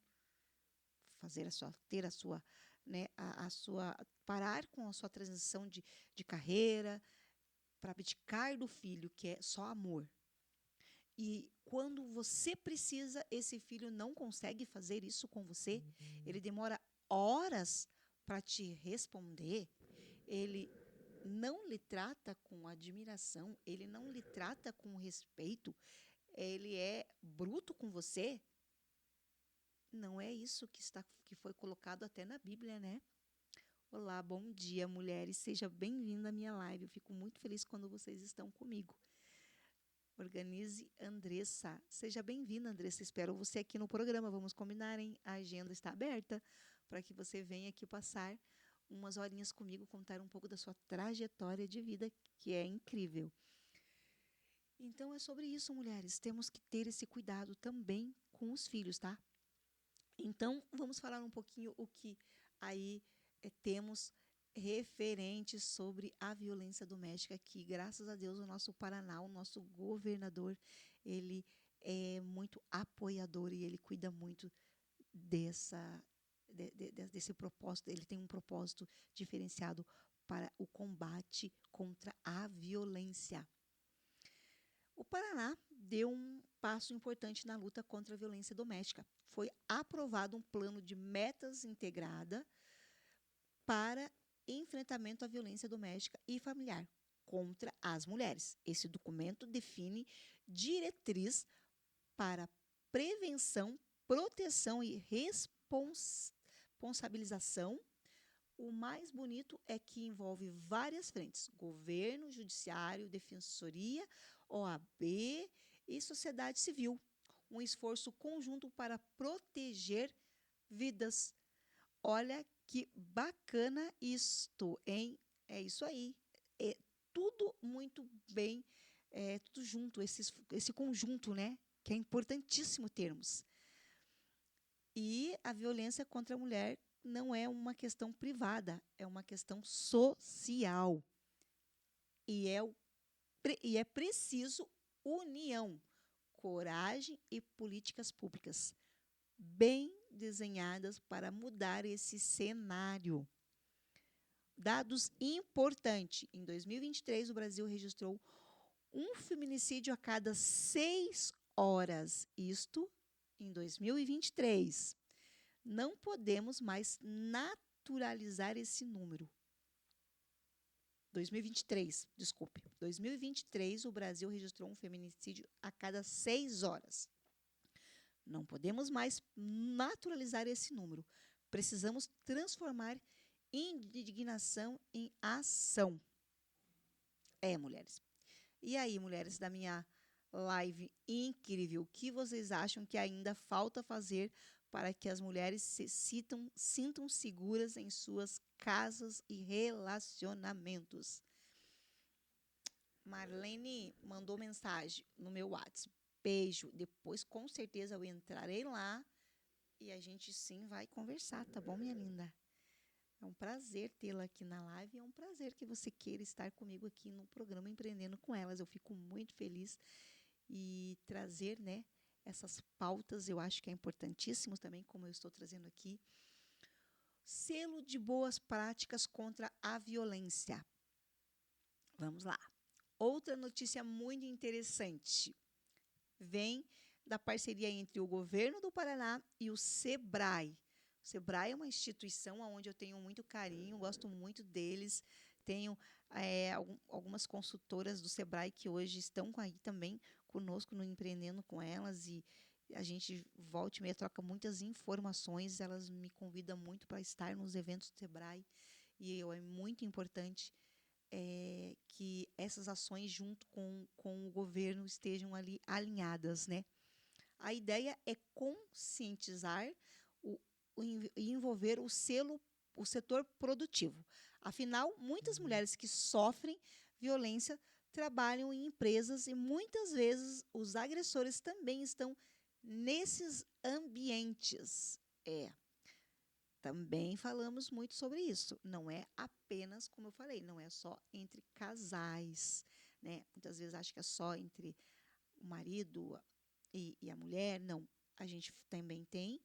Speaker 1: ter a sua, né, a sua, parar com a sua transição de carreira, para abdicar do filho, que é só amor. E quando você precisa, esse filho não consegue fazer isso com você, ele demora horas para te responder, ele não lhe trata com admiração, ele não lhe trata com respeito, ele é bruto com você, não é isso que foi colocado até na Bíblia, né? Olá, bom dia, mulheres, seja bem-vinda à minha live. Eu fico muito feliz quando vocês estão comigo. Organize Andressa. Seja bem-vinda, Andressa. Espero você aqui no programa. Vamos combinar, hein? A agenda está aberta para que você venha aqui passar umas horinhas comigo, contar um pouco da sua trajetória de vida, que é incrível. Então, é sobre isso, mulheres. Temos que ter esse cuidado também com os filhos, tá? Então, vamos falar um pouquinho o que aí temos referente sobre a violência doméstica, que, graças a Deus, o nosso Paraná, o nosso governador, ele é muito apoiador e ele cuida muito desse propósito. Ele tem um propósito diferenciado para o combate contra a violência. O Paraná deu um passo importante na luta contra a violência doméstica. Foi aprovado um plano de metas integrada para enfrentamento à violência doméstica e familiar contra as mulheres. Esse documento define diretriz para prevenção, proteção e responsabilização. O mais bonito é que envolve várias frentes: governo, judiciário, defensoria, OAB e sociedade civil. Um esforço conjunto para proteger vidas. Olha que bacana isto, hein? É isso aí. É tudo muito bem, tudo junto, esse conjunto, né? Que é importantíssimo termos. E a violência contra a mulher não é uma questão privada, é uma questão social. E é preciso união, coragem e políticas públicas bem desenhadas para mudar esse cenário. Dados importantes. Em 2023, o Brasil registrou um feminicídio a cada 6 horas. Isto em 2023. Não podemos mais naturalizar esse número. 2023, desculpe. 2023, o Brasil registrou um feminicídio a cada 6 horas. Não podemos mais naturalizar esse número. Precisamos transformar indignação em ação. Mulheres. E aí, mulheres da minha live incrível, o que vocês acham que ainda falta fazer para que as mulheres se sintam seguras em suas casas e relacionamentos? Marlene mandou mensagem no meu WhatsApp. Beijo. Depois, com certeza, eu entrarei lá e a gente sim vai conversar, tá bom, minha linda? É um prazer tê-la aqui na live. É um prazer que você queira estar comigo aqui no programa Empreendendo com Elas. Eu fico muito feliz e trazer, né, essas pautas. Eu acho que é importantíssimo também, como eu estou trazendo aqui. Selo de boas práticas contra a violência. Vamos lá. Outra notícia muito interessante vem da parceria entre o governo do Paraná e o SEBRAE. O SEBRAE é uma instituição onde eu tenho muito carinho, gosto muito deles. Tenho algumas consultoras do SEBRAE que hoje estão aí também conosco no Empreendendo com Elas, e a gente volta e meia troca muitas informações. Elas me convidam muito para estar nos eventos do SEBRAE, e é muito importante que essas ações junto com o governo estejam ali alinhadas, né? A ideia é conscientizar e envolver o setor produtivo. Afinal, muitas mulheres que sofrem violência trabalham em empresas e muitas vezes os agressores também estão nesses ambientes. Também falamos muito sobre isso. Não é apenas, como eu falei, não é só entre casais, né? Muitas vezes acho que é só entre o marido e a mulher. Não, a gente também tem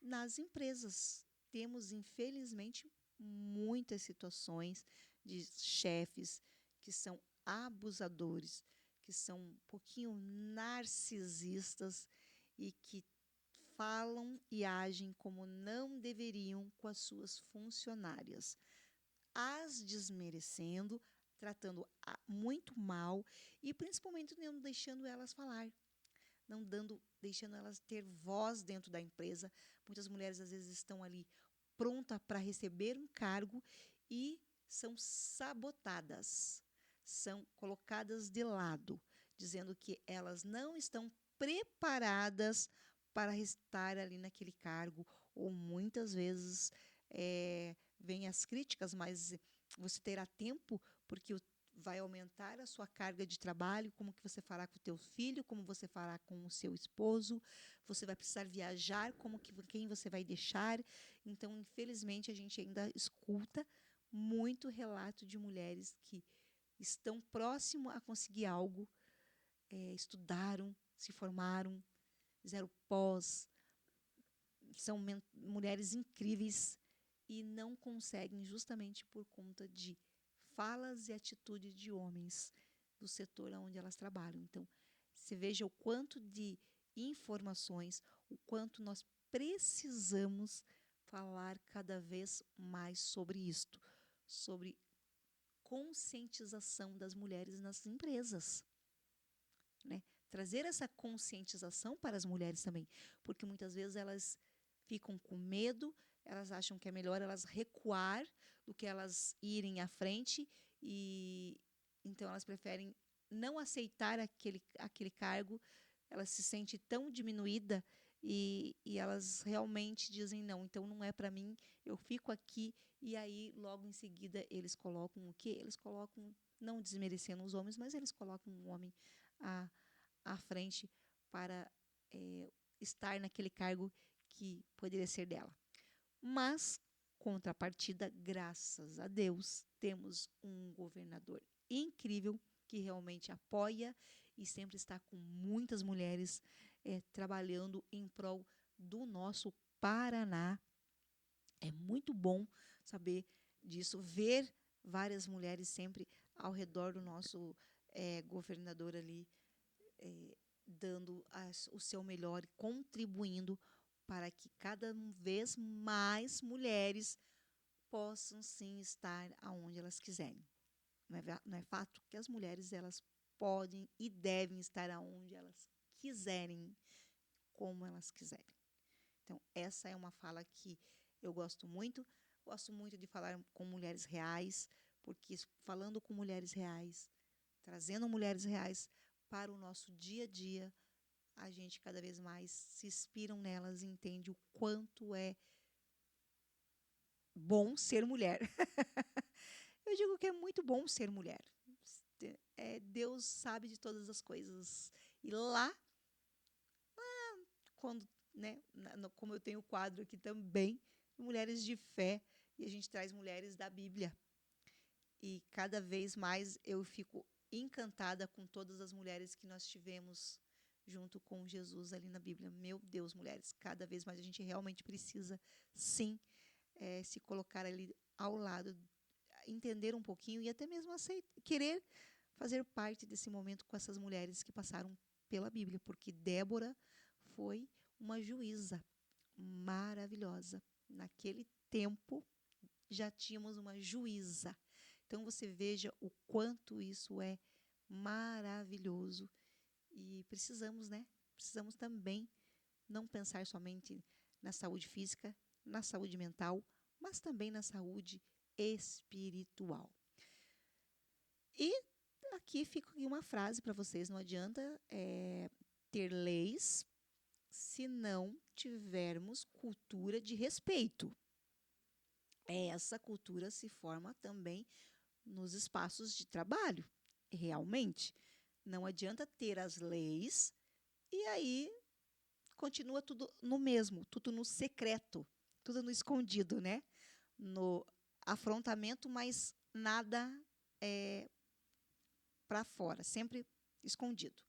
Speaker 1: nas empresas. Temos, infelizmente, muitas situações de chefes que são abusadores, que são um pouquinho narcisistas e que falam e agem como não deveriam com as suas funcionárias, as desmerecendo, tratando muito mal e principalmente não deixando elas falar, deixando elas ter voz dentro da empresa. Muitas mulheres às vezes estão ali pronta para receber um cargo e são sabotadas, são colocadas de lado, dizendo que elas não estão preparadas para estar ali naquele cargo, ou muitas vezes vêm as críticas, mas você terá tempo, porque vai aumentar a sua carga de trabalho, como que você fará com o teu filho, como você fará com o seu esposo, você vai precisar viajar, quem você vai deixar. Então, infelizmente, a gente ainda escuta muito relato de mulheres que estão próximo a conseguir algo, estudaram, se formaram, fizeram pós, são mulheres incríveis e não conseguem justamente por conta de falas e atitudes de homens do setor onde elas trabalham. Então, você veja o quanto de informações, o quanto nós precisamos falar cada vez mais sobre isto, sobre conscientização das mulheres nas empresas, né? Trazer essa conscientização para as mulheres também, porque muitas vezes elas ficam com medo, elas acham que é melhor elas recuar do que elas irem à frente, e então elas preferem não aceitar aquele cargo, elas se sentem tão diminuída e elas realmente dizem não, então não é para mim, eu fico aqui. E aí logo em seguida eles colocam o quê? Eles colocam, não desmerecendo os homens, mas eles colocam um homem à, à frente para estar naquele cargo que poderia ser dela. Mas, contrapartida, graças a Deus, temos um governador incrível que realmente apoia e sempre está com muitas mulheres trabalhando em prol do nosso Paraná. É muito bom saber disso, ver várias mulheres sempre ao redor do nosso governador ali, dando o seu melhor, contribuindo para que cada vez mais mulheres possam sim estar aonde elas quiserem. Não é fato que as mulheres elas podem e devem estar aonde elas quiserem, como elas quiserem. Então, essa é uma fala que eu gosto muito. Gosto muito de falar com mulheres reais, porque falando com mulheres reais, trazendo mulheres reais para o nosso dia a dia, a gente cada vez mais se inspira nelas e entende o quanto é bom ser mulher. Eu digo que é muito bom ser mulher. Deus sabe de todas as coisas. E lá, quando, né, como eu tenho o quadro aqui também, mulheres de fé, e a gente traz mulheres da Bíblia. E cada vez mais eu fico encantada com todas as mulheres que nós tivemos junto com Jesus ali na Bíblia. Meu Deus, mulheres, cada vez mais a gente realmente precisa, sim, se colocar ali ao lado, entender um pouquinho e até mesmo querer fazer parte desse momento com essas mulheres que passaram pela Bíblia, porque Débora foi uma juíza maravilhosa. Naquele tempo já tínhamos uma juíza. Então você veja o quanto isso é maravilhoso e precisamos, né? Precisamos também não pensar somente na saúde física, na saúde mental, mas também na saúde espiritual. E aqui fica uma frase para vocês: não adianta ter leis se não tivermos cultura de respeito. Essa cultura se forma também nos espaços de trabalho, realmente. Não adianta ter as leis e aí continua tudo no mesmo, tudo no secreto, tudo no escondido, né? No afrontamento, mas nada para fora, sempre escondido.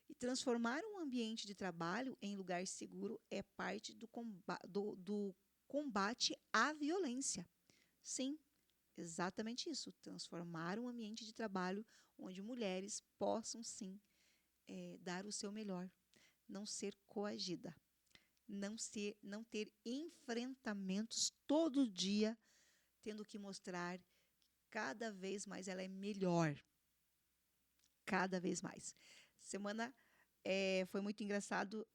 Speaker 1: E transformar um ambiente de trabalho em lugar seguro é parte do combate à violência. Sim, exatamente isso. Transformar um ambiente de trabalho onde mulheres possam, sim, dar o seu melhor. Não ser coagida. Não ter enfrentamentos todo dia, tendo que mostrar que cada vez mais ela é melhor. Cada vez mais. Semana foi muito engraçado.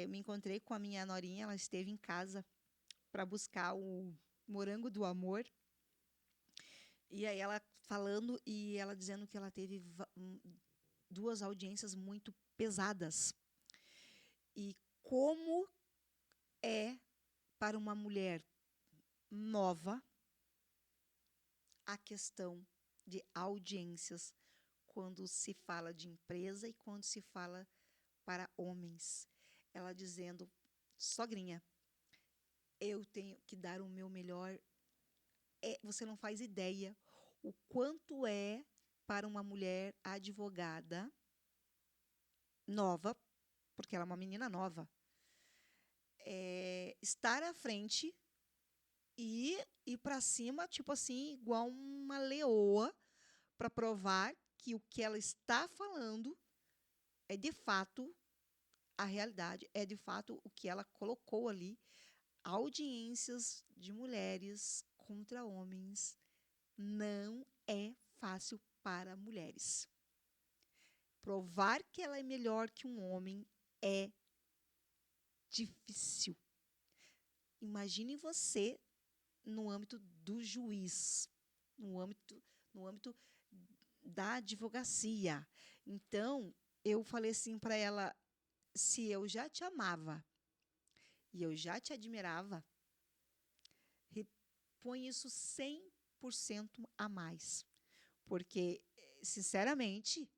Speaker 1: Me encontrei com a minha norinha, ela esteve em casa para buscar o morango do amor. E aí ela falando e ela dizendo que ela teve 2 audiências muito pesadas. E como é para uma mulher nova a questão de audiências quando se fala de empresa e quando se fala para homens. Ela dizendo: sogrinha, eu tenho que dar o meu melhor. Você não faz ideia o quanto é para uma mulher advogada nova, porque ela é uma menina nova, estar à frente e ir para cima, tipo assim, igual uma leoa, para provar que o que ela está falando é de fato a realidade, é de fato o que ela colocou ali. Audiências de mulheres contra homens não é fácil para mulheres. Provar que ela é melhor que um homem é difícil. Imagine você no âmbito do juiz, no âmbito da advocacia. Então, eu falei assim para ela: se eu já te amava e eu já te admirava, põe isso 100% a mais. Porque, sinceramente,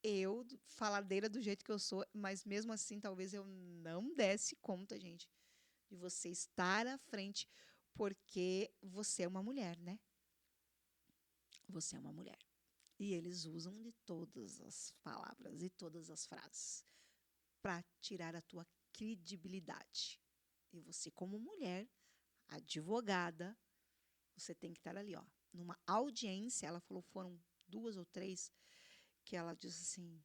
Speaker 1: eu, faladeira do jeito que eu sou, mas mesmo assim, talvez eu não desse conta, gente, de você estar à frente, porque você é uma mulher, né? Você é uma mulher. E eles usam de todas as palavras e todas as frases para tirar a tua credibilidade. E você, como mulher, advogada, você tem que estar ali, ó, numa audiência. Ela falou, foram 2 ou 3, que ela disse assim: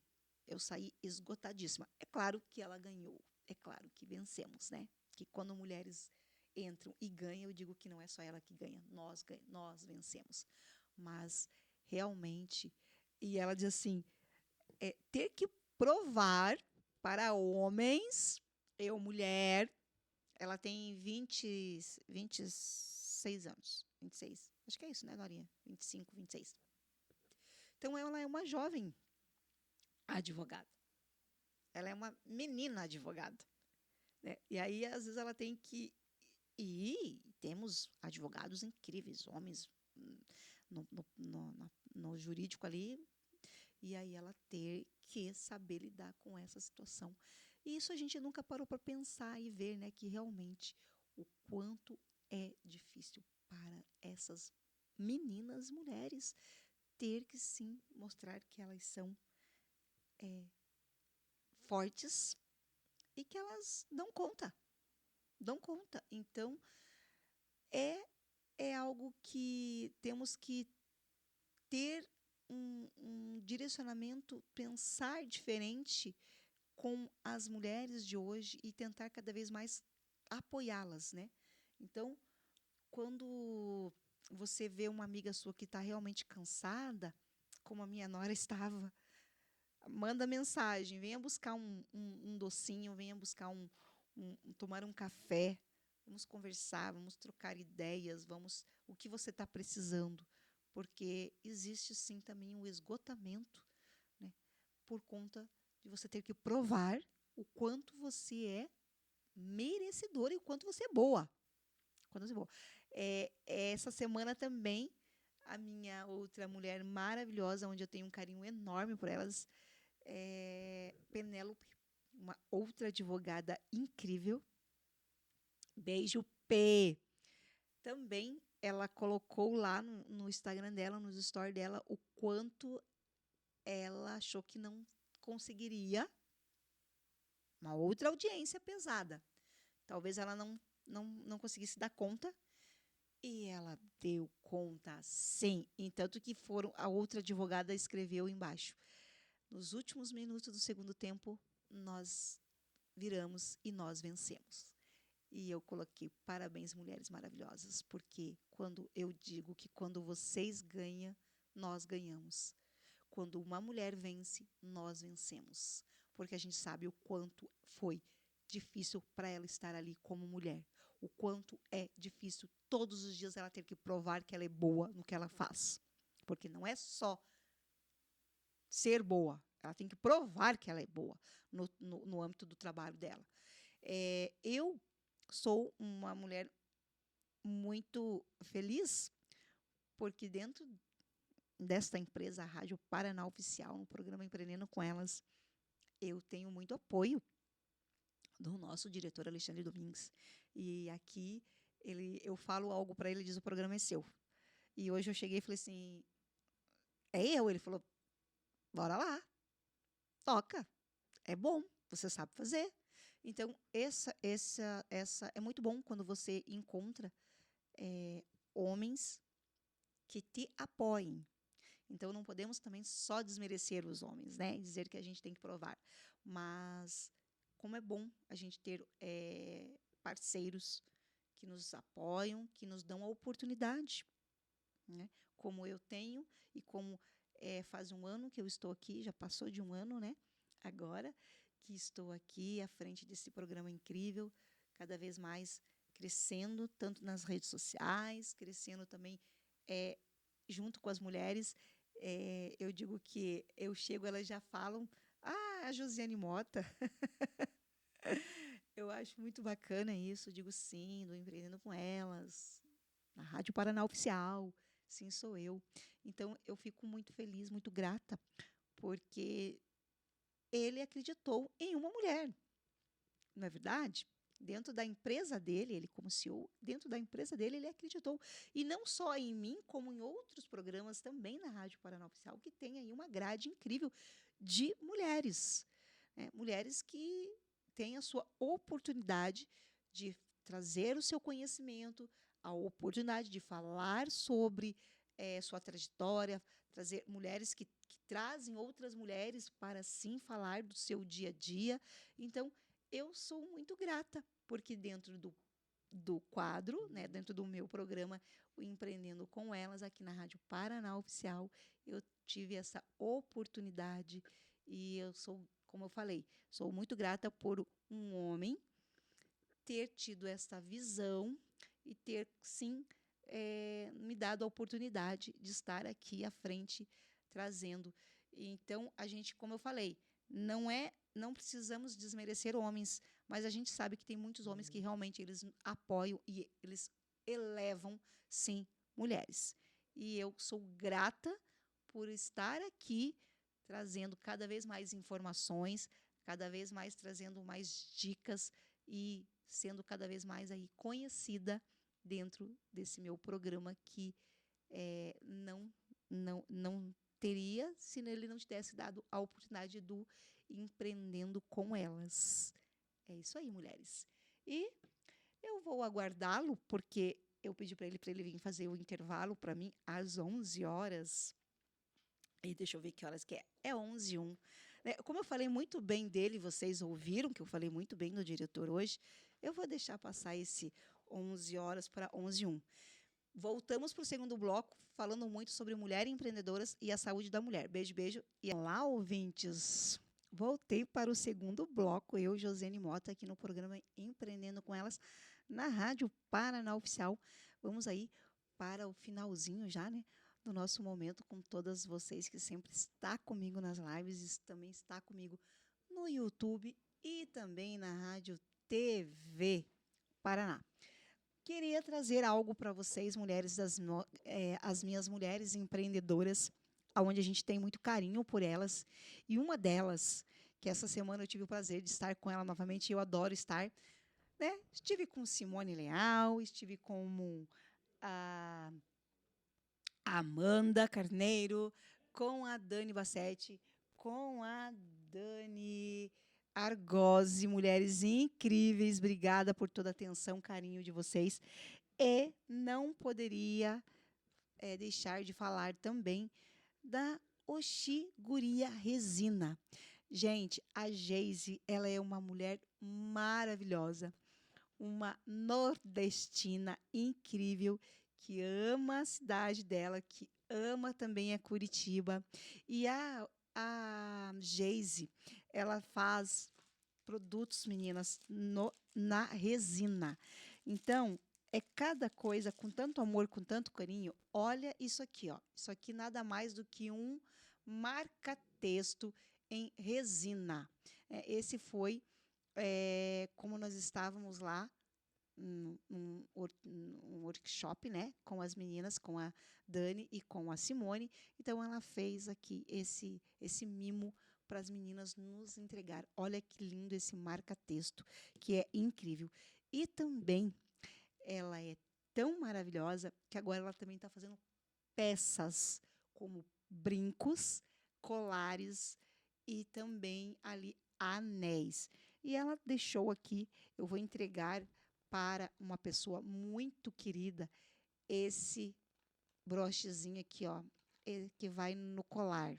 Speaker 1: eu saí esgotadíssima. É claro que ela ganhou, é claro que vencemos, né? Que quando mulheres entram e ganham, eu digo que não é só ela que ganha, nós vencemos. Mas realmente, e ela diz assim: ter que provar para homens, eu mulher, ela tem 26 anos, 26. Acho que é isso, né, Dorinha? 25, 26. Então, ela é uma jovem advogada. Ela é uma menina advogada. Né? E aí, às vezes, ela tem que. E temos advogados incríveis, homens no jurídico ali. E aí, ela ter que saber lidar com essa situação. E isso a gente nunca parou para pensar e ver, né, que realmente o quanto é difícil para essas meninas, mulheres, ter que sim mostrar que elas são fortes e que elas dão conta, dão conta. Então, é, é algo que temos que ter um direcionamento, pensar diferente com as mulheres de hoje e tentar cada vez mais apoiá-las, né? Então, quando você vê uma amiga sua que está realmente cansada, como a minha nora estava, manda mensagem, venha buscar um docinho, venha buscar tomar um café, vamos conversar, vamos trocar ideias, o que você está precisando, porque existe sim também um esgotamento, né, por conta de você ter que provar o quanto você é merecedora e o quanto você é boa. Quanto você é boa. Essa semana também, a minha outra mulher maravilhosa, onde eu tenho um carinho enorme por elas, Penélope, uma outra advogada incrível. Beijo, P. Também ela colocou lá no Instagram dela, nos stories dela, o quanto ela achou que não conseguiria uma outra audiência pesada. Talvez ela não conseguisse dar conta. E ela deu conta, sim. Tanto que a outra advogada escreveu embaixo: nos últimos minutos do segundo tempo, nós viramos e nós vencemos. E eu coloquei parabéns, mulheres maravilhosas, porque quando eu digo que quando vocês ganham, nós ganhamos. Quando uma mulher vence, nós vencemos. Porque a gente sabe o quanto foi difícil para ela estar ali como mulher. O quanto é difícil todos os dias ela ter que provar que ela é boa no que ela faz. Porque não é só ser boa, ela tem que provar que ela é boa no âmbito do trabalho dela. Eu sou uma mulher muito feliz, porque dentro desta empresa, a Rádio Paraná Oficial, no programa Empreendendo com Elas, eu tenho muito apoio do nosso diretor Alexandre Domingues. E aqui eu falo algo para ele, ele diz: o programa é seu. E hoje eu cheguei e falei assim: é eu? Ele falou: bora lá, toca. é bom, você sabe fazer. Então, essa é muito bom quando você encontra homens que te apoiem. Então, não podemos também só desmerecer os homens, né? Dizer que a gente tem que provar. Mas, como é bom a gente ter parceiros que nos apoiam, que nos dão a oportunidade, né? Como eu tenho e como faz um ano que eu estou aqui, já passou de um ano, né? Agora que estou aqui à frente desse programa incrível, cada vez mais crescendo, tanto nas redes sociais, crescendo também junto com as mulheres. Eu digo que eu chego, elas já falam, a Josiane Mota. Eu acho muito bacana isso. Eu digo sim, do Empreendendo com Elas, na Rádio Paraná Oficial. Sim, sou eu. Então, eu fico muito feliz, muito grata, porque ele acreditou em uma mulher, não é verdade? Dentro da empresa dele, ele como CEO, dentro da empresa dele, ele acreditou. E não só em mim, como em outros programas também na Rádio Paraná Oficial, que tem aí uma grade incrível de mulheres. Né? Mulheres que têm a sua oportunidade de trazer o seu conhecimento, a oportunidade de falar sobre sua trajetória, trazer mulheres que trazem outras mulheres para sim falar do seu dia a dia. Então, eu sou muito grata, porque dentro do quadro, né, dentro do meu programa, o Empreendendo com Elas, aqui na Rádio Paraná Oficial, eu tive essa oportunidade e eu sou, como eu falei, sou muito grata por um homem ter tido essa visão e ter, sim, me dado a oportunidade de estar aqui à frente trazendo. Então, a gente, como eu falei, não precisamos desmerecer homens, mas a gente sabe que tem muitos homens que realmente eles apoiam e eles elevam, sim, mulheres. E eu sou grata por estar aqui trazendo cada vez mais informações, cada vez mais trazendo mais dicas e sendo cada vez mais aí conhecida dentro desse meu programa que não teria se ele não tivesse dado a oportunidade do Empreendendo com Elas. É isso aí, mulheres. E eu vou aguardá-lo, porque eu pedi para ele vir fazer o intervalo para mim às 11 horas. E deixa eu ver que horas que é. É 11h01. Né? Como eu falei muito bem dele, vocês ouviram que eu falei muito bem do diretor hoje, eu vou deixar passar esse 11 horas para 11h01. Voltamos para o segundo bloco, falando muito sobre mulheres empreendedoras e a saúde da mulher. Beijo, beijo. E olá, ouvintes. Voltei para o segundo bloco, eu, Josiane Mota, aqui no programa Empreendendo com Elas, na Rádio Paraná Oficial. Vamos aí para o finalzinho já, né? Do nosso momento com todas vocês que sempre está comigo nas lives, também está comigo no YouTube e também na Rádio TV Paraná. Queria trazer algo para vocês, mulheres, as minhas mulheres empreendedoras, onde a gente tem muito carinho por elas. E uma delas, que essa semana eu tive o prazer de estar com ela novamente, e eu adoro estar, né? Estive com Simone Leal, estive com a Amanda Carneiro, com a Dani Bassetti, com a Dani Argozzi, mulheres incríveis. Obrigada por toda a atenção, carinho de vocês. E não poderia deixar de falar também da Oxiguria Resina. Gente, a Geise, ela é uma mulher maravilhosa, uma nordestina incrível, que ama a cidade dela, que ama também a Curitiba. E a Geise, ela faz produtos, meninas, na resina. Então, é cada coisa com tanto amor, com tanto carinho. Olha isso aqui, ó. Isso aqui nada mais do que um marca-texto em resina. Esse foi como nós estávamos lá num workshop, né, com as meninas, com a Dani e com a Simone. Então ela fez aqui esse mimo para as meninas nos entregar. Olha que lindo esse marca-texto, que é incrível. E também ela é tão maravilhosa que agora ela também está fazendo peças como brincos, colares e também ali anéis. E ela deixou aqui, eu vou entregar para uma pessoa muito querida esse brochezinho aqui, ó, que vai no colar.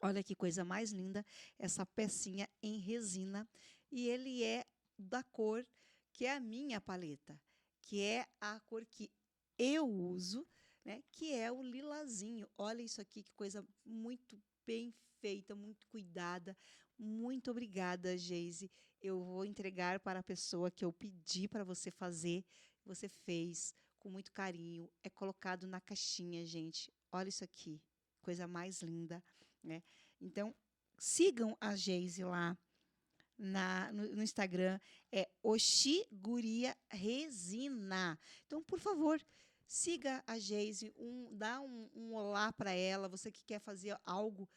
Speaker 1: Olha que coisa mais linda, essa pecinha em resina. E ele é da cor que é a minha paleta, que é a cor que eu uso, né? Que é o lilazinho. Olha isso aqui, que coisa muito bem feita, muito cuidada. Muito obrigada, Geise. Eu vou entregar para a pessoa que eu pedi para você fazer. Você fez com muito carinho. É colocado na caixinha, gente. Olha isso aqui, coisa mais linda, né? Então, sigam a Geise lá no Instagram, é Oxiguria Resina. Então, por favor, siga a Geise, dá um olá para ela, você que quer fazer algo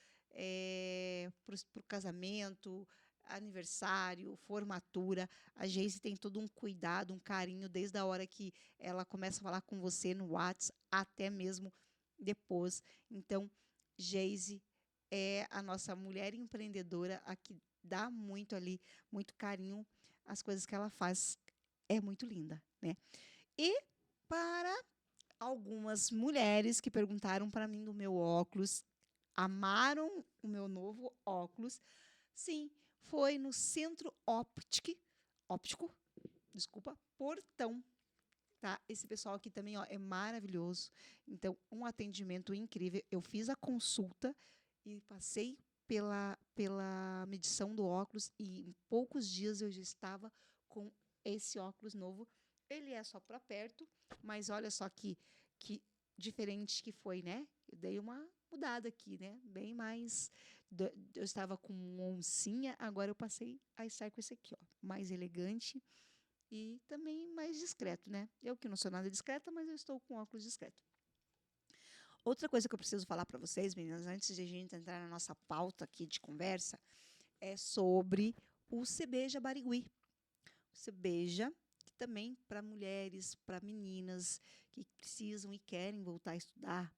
Speaker 1: para o casamento, aniversário, formatura. A Geise tem todo um cuidado, um carinho, desde a hora que ela começa a falar com você no WhatsApp, até mesmo depois. Então, Geise é a nossa mulher empreendedora, a que dá muito ali, muito carinho às coisas que ela faz. É muito linda, né? E para algumas mulheres que perguntaram para mim do meu óculos, amaram o meu novo óculos. Sim, foi no Centro Óptico, desculpa, Portão. Tá? Esse pessoal aqui também, ó, é maravilhoso. Então, um atendimento incrível. Eu fiz a consulta e passei pela medição do óculos e em poucos dias eu já estava com esse óculos novo. Ele é só para perto, mas olha só que diferente que foi, né? Eu dei uma mudada aqui, né? Bem mais. Eu estava com oncinha, agora eu passei a estar com esse aqui, ó, mais elegante e também mais discreto, né? Eu que não sou nada discreta, mas eu estou com óculos discreto. Outra coisa que eu preciso falar para vocês, meninas, antes de a gente entrar na nossa pauta aqui de conversa, é sobre o Sebeja Barigui. O Sebeja, que também para mulheres, para meninas que precisam e querem voltar a estudar,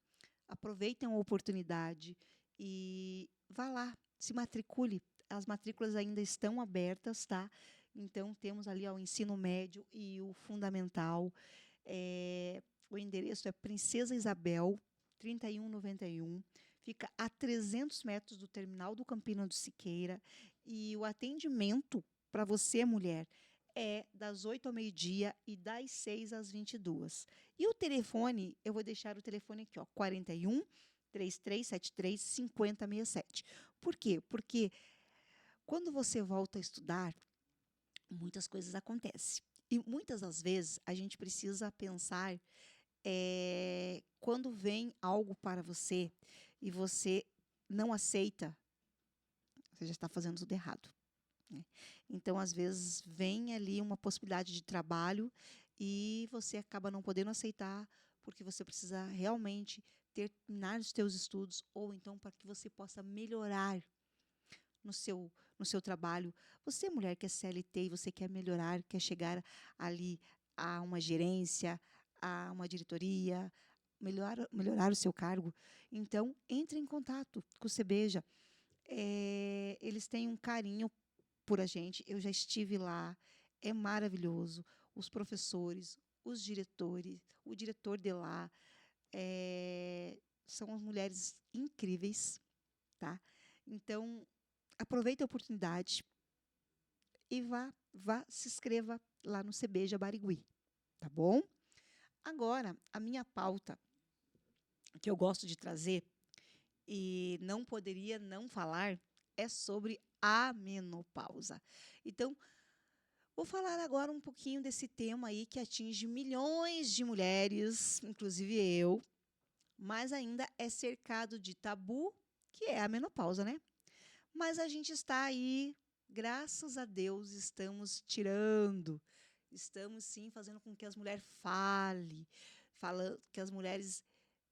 Speaker 1: aproveitem a oportunidade e vá lá, se matricule. As matrículas ainda estão abertas, tá? Então, temos ali ó, o ensino médio e o fundamental. O endereço é Princesa Isabel, 3191. Fica a 300 metros do terminal do Campina do Siqueira. E o atendimento para você, mulher, é das 8 ao meio-dia e das 6 às 22. E o telefone, eu vou deixar o telefone aqui, ó, 41 3373 5067. Por quê? Porque quando você volta a estudar, muitas coisas acontecem. E muitas das vezes a gente precisa pensar quando vem algo para você e você não aceita, você já está fazendo tudo errado. Né? Então, às vezes, vem ali uma possibilidade de trabalho e você acaba não podendo aceitar porque você precisa realmente terminar os seus estudos ou então para que você possa melhorar no seu trabalho. Você, mulher que é CLT e você quer melhorar, quer chegar ali a uma gerência, a uma diretoria, melhorar o seu cargo, então entre em contato com o Sebeja. Eles têm um carinho por a gente. Eu já estive lá, é maravilhoso. Os professores, os diretores, o diretor de lá, são as mulheres incríveis, tá? Então, aproveite a oportunidade e vá, se inscreva lá no Sebeja Barigui, tá bom? Agora, a minha pauta que eu gosto de trazer e não poderia não falar é sobre a menopausa. Então, vou falar agora um pouquinho desse tema aí que atinge milhões de mulheres, inclusive eu, mas ainda é cercado de tabu, que é a menopausa, né? Mas a gente está aí, graças a Deus, estamos tirando, estamos sim fazendo com que as mulheres falem, que as mulheres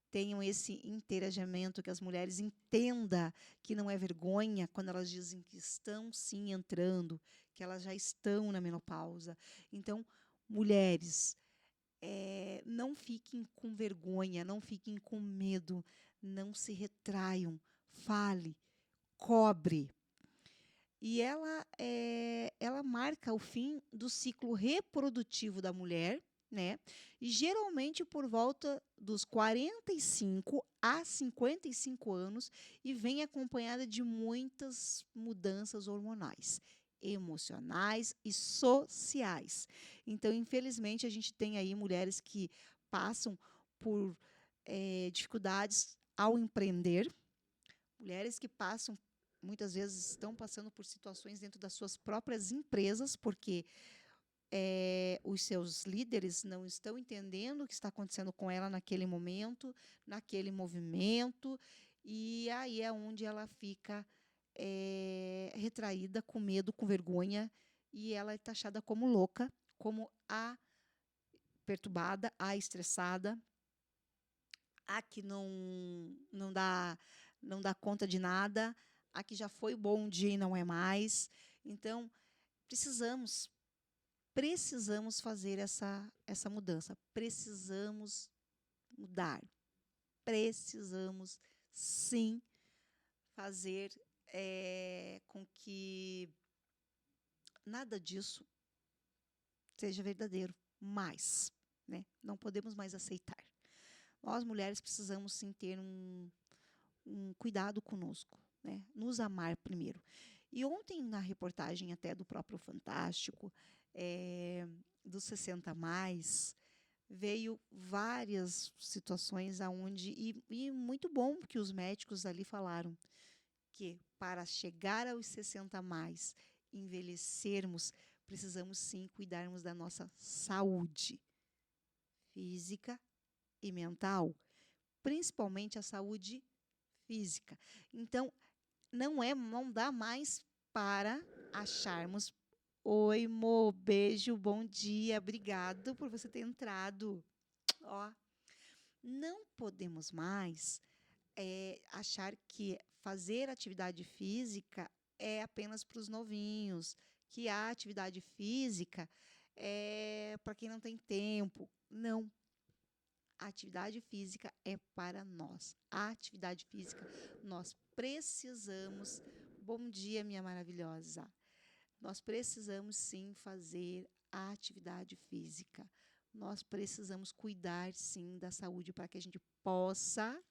Speaker 1: tenham esse interagimento, que as mulheres entendam que não é vergonha quando elas dizem que estão sim entrando, que elas já estão na menopausa. Então, mulheres, não fiquem com vergonha, não fiquem com medo, não se retraiam, fale, cobre. E ela marca o fim do ciclo reprodutivo da mulher, né? E geralmente por volta dos 45 a 55 anos e vem acompanhada de muitas mudanças hormonais, emocionais e sociais. Então, infelizmente, a gente tem aí mulheres que passam por dificuldades ao empreender, mulheres que passam muitas vezes estão passando por situações dentro das suas próprias empresas, porque os seus líderes não estão entendendo o que está acontecendo com ela naquele momento, naquele movimento, e aí é onde ela fica retraída, com medo, com vergonha, e ela é taxada como louca, como a perturbada, a estressada, a que não dá conta de nada, a que já foi bom dia e não é mais. Então, precisamos fazer essa mudança. Precisamos mudar. Precisamos, sim, fazer com que nada disso seja verdadeiro mais. Né? Não podemos mais aceitar. Nós, mulheres, precisamos, sim, ter um cuidado conosco, né? Nos amar primeiro. E ontem, na reportagem até do próprio Fantástico, dos 60 mais, veio várias situações aonde e muito bom que os médicos ali falaram que para chegar aos 60 mais, envelhecermos, precisamos sim cuidarmos da nossa saúde física e mental, principalmente a saúde física. Então, não dá mais para acharmos oi, Mo, beijo, bom dia, obrigado por você ter entrado. Ó, não podemos mais achar que fazer atividade física é apenas para os novinhos, que a atividade física é para quem não tem tempo. Não. A atividade física é para nós. A atividade física nós precisamos. Bom dia, minha maravilhosa. Nós precisamos sim fazer a atividade física. Nós precisamos cuidar sim da saúde para que a gente possa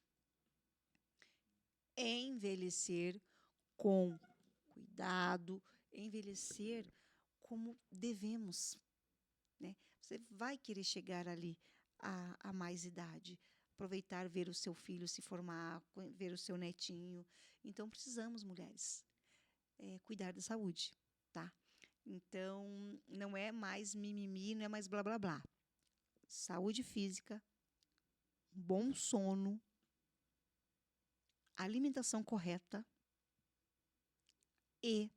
Speaker 1: envelhecer com cuidado, envelhecer como devemos, né? Você vai querer chegar ali a mais idade, aproveitar, ver o seu filho se formar, ver o seu netinho. Então, precisamos, mulheres, cuidar da saúde, tá? Então, não é mais mimimi, não é mais blá, blá, blá. Saúde física, bom sono, alimentação correta e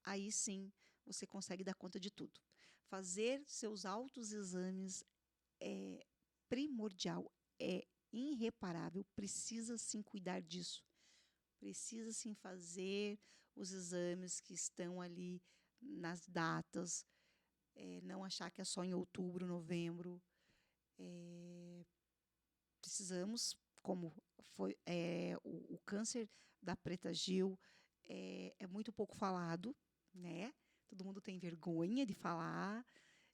Speaker 1: aí sim você consegue dar conta de tudo. Fazer seus autoexames é primordial, é irreparável, precisa sim cuidar disso. Precisa sim fazer os exames que estão ali nas datas, não achar que é só em outubro, novembro. Precisamos, como foi o câncer da Preta Gil, é muito pouco falado, né? Todo mundo tem vergonha de falar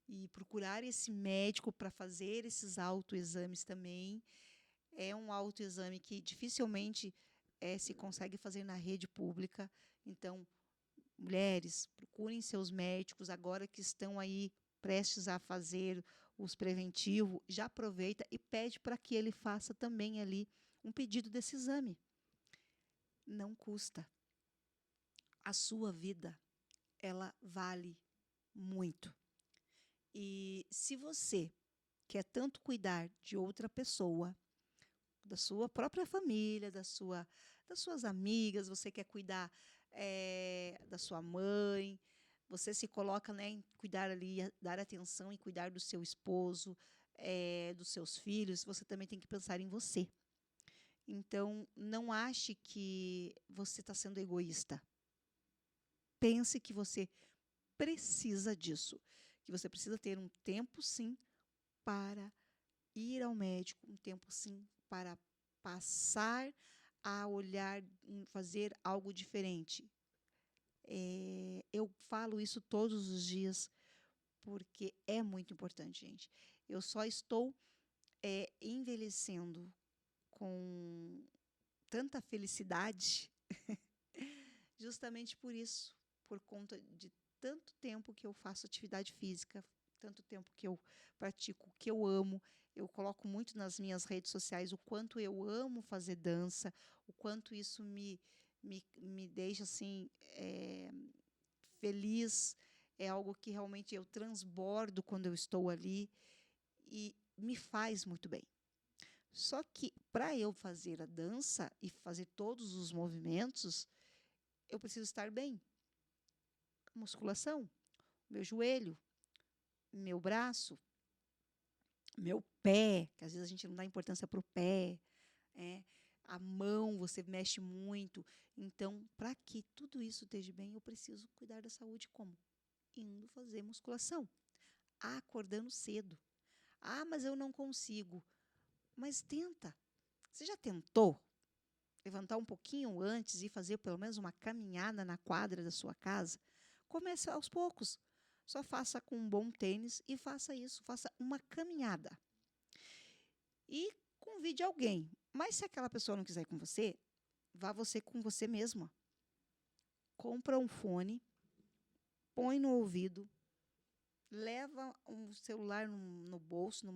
Speaker 1: e procurar esse médico para fazer esses autoexames também. É um autoexame que dificilmente se consegue fazer na rede pública. Então, mulheres, procurem seus médicos agora que estão aí prestes a fazer os preventivos, já aproveita e pede para que ele faça também ali um pedido desse exame. Não custa. A sua vida, ela vale muito. E se você quer tanto cuidar de outra pessoa, da sua própria família, das suas amigas, você quer cuidar da sua mãe, você se coloca, né, em cuidar ali, dar atenção e cuidar do seu esposo, dos seus filhos, você também tem que pensar em você. Então, não ache que você está sendo egoísta. Pense que você precisa disso, que você precisa ter um tempo, sim, para ir ao médico, um tempo, sim, para passar a olhar, fazer algo diferente. Eu falo isso todos os dias, porque é muito importante, gente. Eu só estou envelhecendo com tanta felicidade justamente por isso, por conta de tanto tempo que eu faço atividade física, tanto tempo que eu pratico o que eu amo. Eu coloco muito nas minhas redes sociais o quanto eu amo fazer dança, o quanto isso me deixa assim feliz. É algo que realmente eu transbordo quando eu estou ali e me faz muito bem. Só que para eu fazer a dança e fazer todos os movimentos, eu preciso estar bem. Musculação, meu joelho, meu braço, meu pé, que às vezes a gente não dá importância para o pé, a mão, você mexe muito. Então, para que tudo isso esteja bem, eu preciso cuidar da saúde como? Indo fazer musculação, acordando cedo. Ah, mas eu não consigo. Mas tenta. Você já tentou levantar um pouquinho antes e fazer pelo menos uma caminhada na quadra da sua casa? Comece aos poucos. Só faça com um bom tênis e faça isso. Faça uma caminhada. E convide alguém. Mas se aquela pessoa não quiser ir com você, vá você com você mesma. Compra um fone, põe no ouvido, leva um celular no bolso,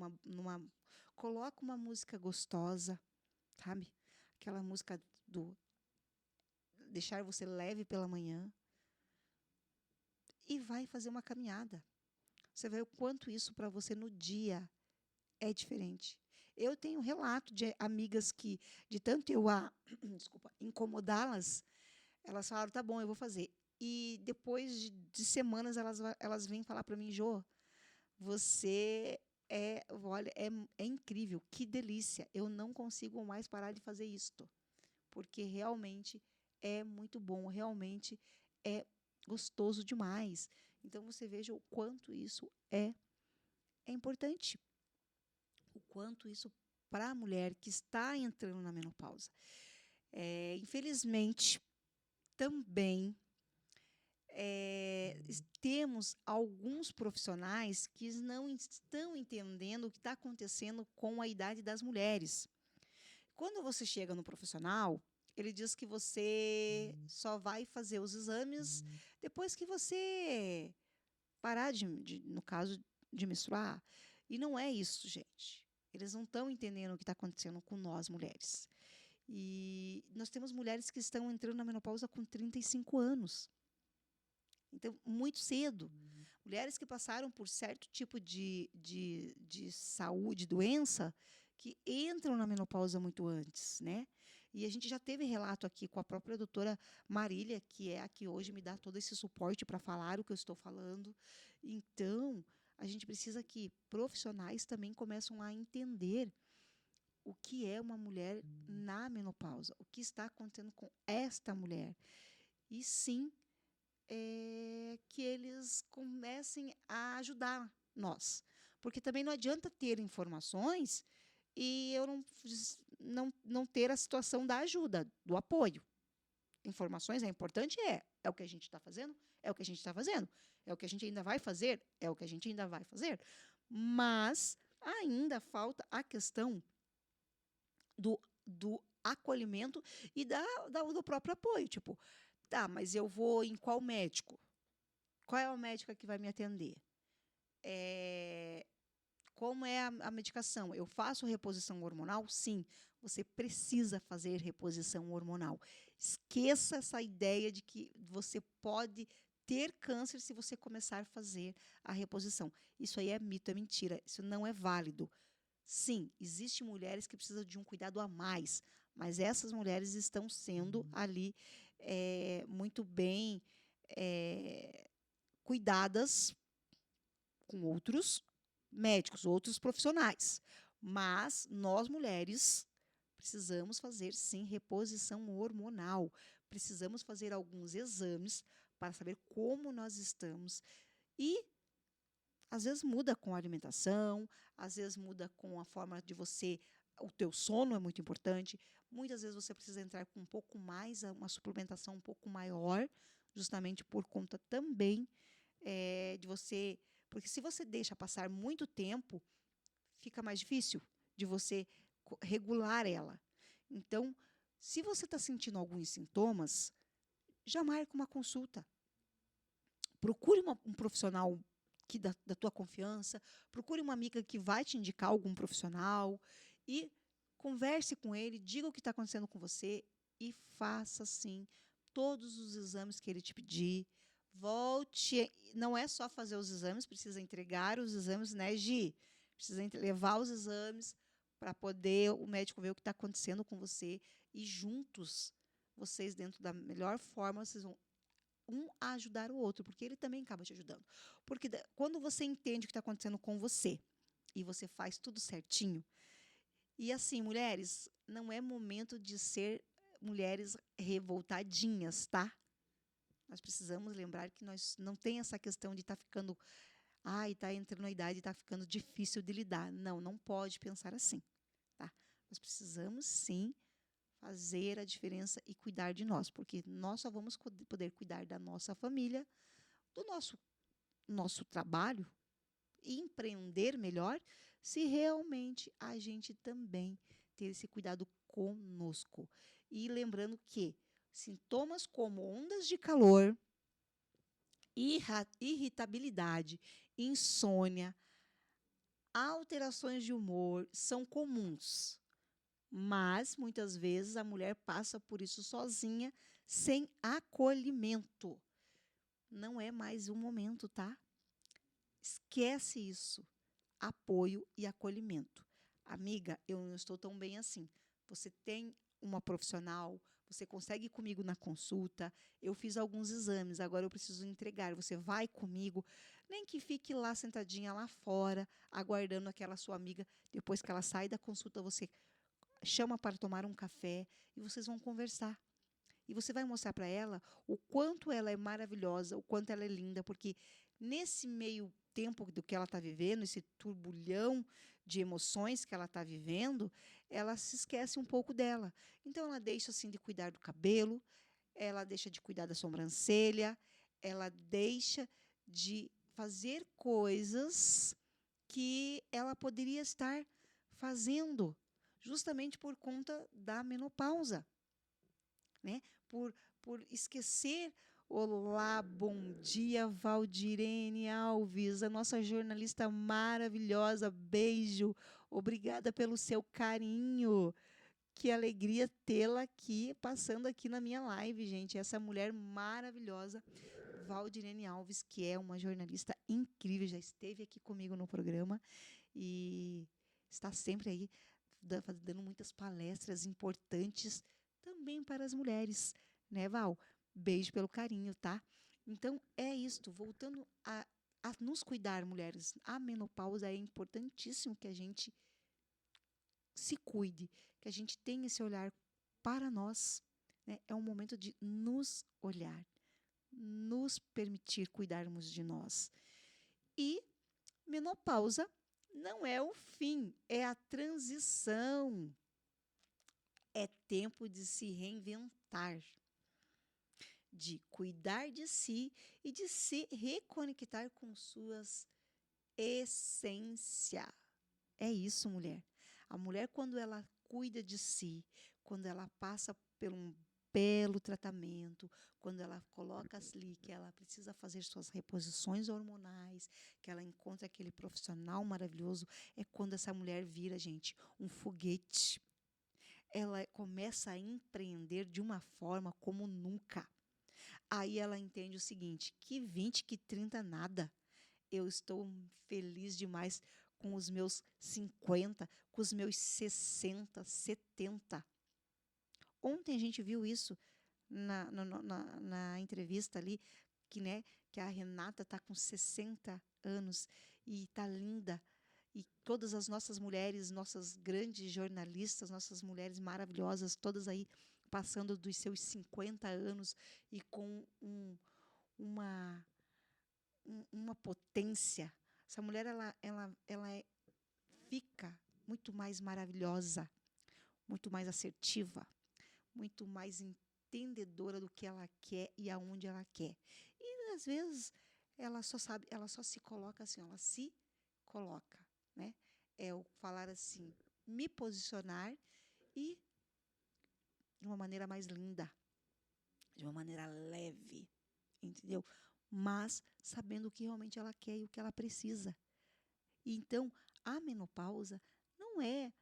Speaker 1: coloca uma música gostosa, sabe? Aquela música do deixar você leve pela manhã e vai fazer uma caminhada. Você vê o quanto isso para você no dia é diferente. Eu tenho relato de amigas que, de tanto eu desculpa, incomodá-las, elas falaram, tá bom, eu vou fazer. E depois de semanas elas vêm falar para mim, Jô, você olha, é incrível, que delícia. Eu não consigo mais parar de fazer isto, porque realmente é muito bom, realmente é gostoso demais. Então você veja o quanto isso é importante, o quanto isso para a mulher que está entrando na menopausa. Infelizmente, também temos alguns profissionais que não estão entendendo o que está acontecendo com a idade das mulheres. Quando você chega no profissional, ele diz que você só vai fazer os exames depois que você parar no caso, de menstruar. E não é isso, gente. Eles não estão entendendo o que está acontecendo com nós, mulheres. E nós temos mulheres que estão entrando na menopausa com 35 anos. Então, muito cedo. Mulheres que passaram por certo tipo de saúde, doença, que entram na menopausa muito antes, né? E a gente já teve relato aqui com a própria doutora Marília, que é a que hoje me dá todo esse suporte para falar o que eu estou falando. Então, a gente precisa que profissionais também começam a entender o que é uma mulher na menopausa, o que está acontecendo com esta mulher. E sim, que eles comecem a ajudar nós. Porque também não adianta ter informações e eu não ter a situação da ajuda, do apoio. Informações é importante? É o que a gente está fazendo? É o que a gente está fazendo. É o que a gente ainda vai fazer? É o que a gente ainda vai fazer. Mas ainda falta a questão do acolhimento e do próprio apoio. Tipo, tá, mas eu vou em qual médico? Qual é a médica que vai me atender? Como é a medicação? Eu faço reposição hormonal? Sim, você precisa fazer reposição hormonal. Esqueça essa ideia de que você pode ter câncer se você começar a fazer a reposição. Isso aí é mito, é mentira. Isso não é válido. Sim, existem mulheres que precisam de um cuidado a mais, mas essas mulheres estão sendo ali muito bem cuidadas com outros médicos, outros profissionais. Mas nós, mulheres, precisamos fazer, sim, reposição hormonal. Precisamos fazer alguns exames para saber como nós estamos. E, às vezes, muda com a alimentação, às vezes muda com a forma de você o teu sono é muito importante. Muitas vezes você precisa entrar com um pouco mais, uma suplementação um pouco maior, justamente por conta também de você. Porque se você deixa passar muito tempo, fica mais difícil de você regular ela. Então, se você está sentindo alguns sintomas, já marca uma consulta. Procure um profissional da tua confiança, procure uma amiga que vai te indicar algum profissional e converse com ele, diga o que está acontecendo com você e faça, sim, todos os exames que ele te pedir. Volte, não é só fazer os exames, precisa entregar os exames, né, Gi? Precisa levar os exames para poder o médico ver o que está acontecendo com você e juntos, vocês, dentro da melhor forma, vocês vão a ajudar o outro, porque ele também acaba te ajudando. Porque quando você entende o que está acontecendo com você e você faz tudo certinho, e assim, mulheres, não é momento de ser mulheres revoltadinhas, tá? Nós precisamos lembrar que nós não tem essa questão de estar ficando, está entrando na idade e está ficando difícil de lidar. Não, não pode pensar assim, tá? Nós precisamos sim fazer a diferença e cuidar de nós, porque nós só vamos poder cuidar da nossa família, do nosso trabalho e empreender melhor, se realmente a gente também ter esse cuidado conosco. E lembrando que sintomas como ondas de calor, irritabilidade, insônia, alterações de humor são comuns. Mas, muitas vezes, a mulher passa por isso sozinha, sem acolhimento. Não é mais o momento, tá? Esquece isso. Apoio e acolhimento. Amiga, eu não estou tão bem assim. Você tem uma profissional, você consegue ir comigo na consulta, eu fiz alguns exames, agora eu preciso entregar. Você vai comigo, nem que fique lá sentadinha lá fora, aguardando aquela sua amiga. Depois que ela sai da consulta, você chama para tomar um café e vocês vão conversar. E você vai mostrar para ela o quanto ela é maravilhosa, o quanto ela é linda, porque nesse meio tempo do que ela está vivendo, esse turbulhão de emoções que ela está vivendo, ela se esquece um pouco dela. Então, ela deixa assim de cuidar do cabelo, ela deixa de cuidar da sobrancelha, ela deixa de fazer coisas que ela poderia estar fazendo, justamente por conta da menopausa, né? Por esquecer. Olá, bom dia, Valdirene Alves, a nossa jornalista maravilhosa. Beijo, obrigada pelo seu carinho. Que alegria tê-la aqui, passando aqui na minha live, gente. Essa mulher maravilhosa, Valdirene Alves, que é uma jornalista incrível, já esteve aqui comigo no programa e está sempre aí dando muitas palestras importantes também para as mulheres, né, Val? Beijo pelo carinho, tá? Então, é isto. Voltando a nos cuidar, mulheres. A menopausa é importantíssimo que a gente se cuide, que a gente tenha esse olhar para nós. Né? É um momento de nos olhar, nos permitir cuidarmos de nós. E menopausa não é o fim, é a transição. É tempo de se reinventar, de cuidar de si e de se reconectar com suas essências. É isso, mulher. A mulher, quando ela cuida de si, quando ela passa por um belo tratamento, quando ela coloca ali que ela precisa fazer suas reposições hormonais, que ela encontra aquele profissional maravilhoso, é quando essa mulher vira, gente, um foguete. Ela começa a empreender de uma forma como nunca. Aí ela entende o seguinte, que 20, que 30 nada. Eu estou feliz demais com os meus 50, com os meus 60, 70. Ontem a gente viu isso na entrevista ali, que, né, que a Renata está com 60 anos e está linda. E todas as nossas mulheres, nossas grandes jornalistas, nossas mulheres maravilhosas, todas aí passando dos seus 50 anos e com uma, uma potência. Essa mulher, ela fica muito mais maravilhosa, muito mais assertiva, muito mais entendedora do que ela quer e aonde ela quer. E às vezes ela só se coloca assim, ela se coloca, né? É o falar assim, me posicionar e de uma maneira mais linda, de uma maneira leve, entendeu? Mas sabendo o que realmente ela quer e o que ela precisa. Então, a menopausa não é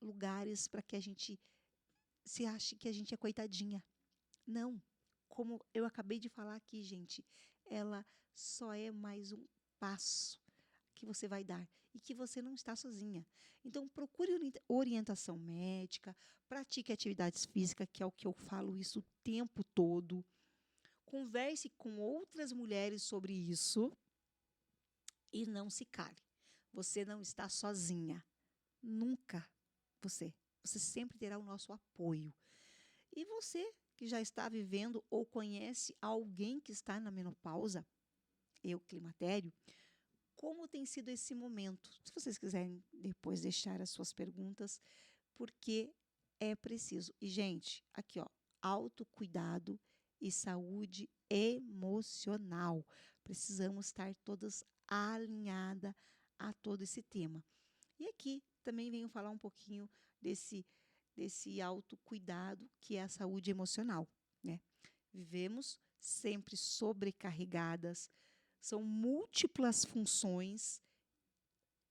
Speaker 1: lugares para que a gente se ache que a gente é coitadinha. Não. Como eu acabei de falar aqui, gente, ela só é mais um passo que você vai dar e que você não está sozinha. Então, procure orientação médica, pratique atividades físicas, que é o que eu falo isso o tempo todo. Converse com outras mulheres sobre isso e não se cale. Você não está sozinha. Nunca você. Você sempre terá o nosso apoio. E você que já está vivendo ou conhece alguém que está na menopausa, eu, climatério, como tem sido esse momento? Se vocês quiserem depois deixar as suas perguntas, porque é preciso. E, gente, aqui, ó, autocuidado e saúde emocional. Precisamos estar todas alinhadas a todo esse tema. E aqui também venho falar um pouquinho desse autocuidado que é a saúde emocional, né? Vivemos sempre sobrecarregadas, são múltiplas funções,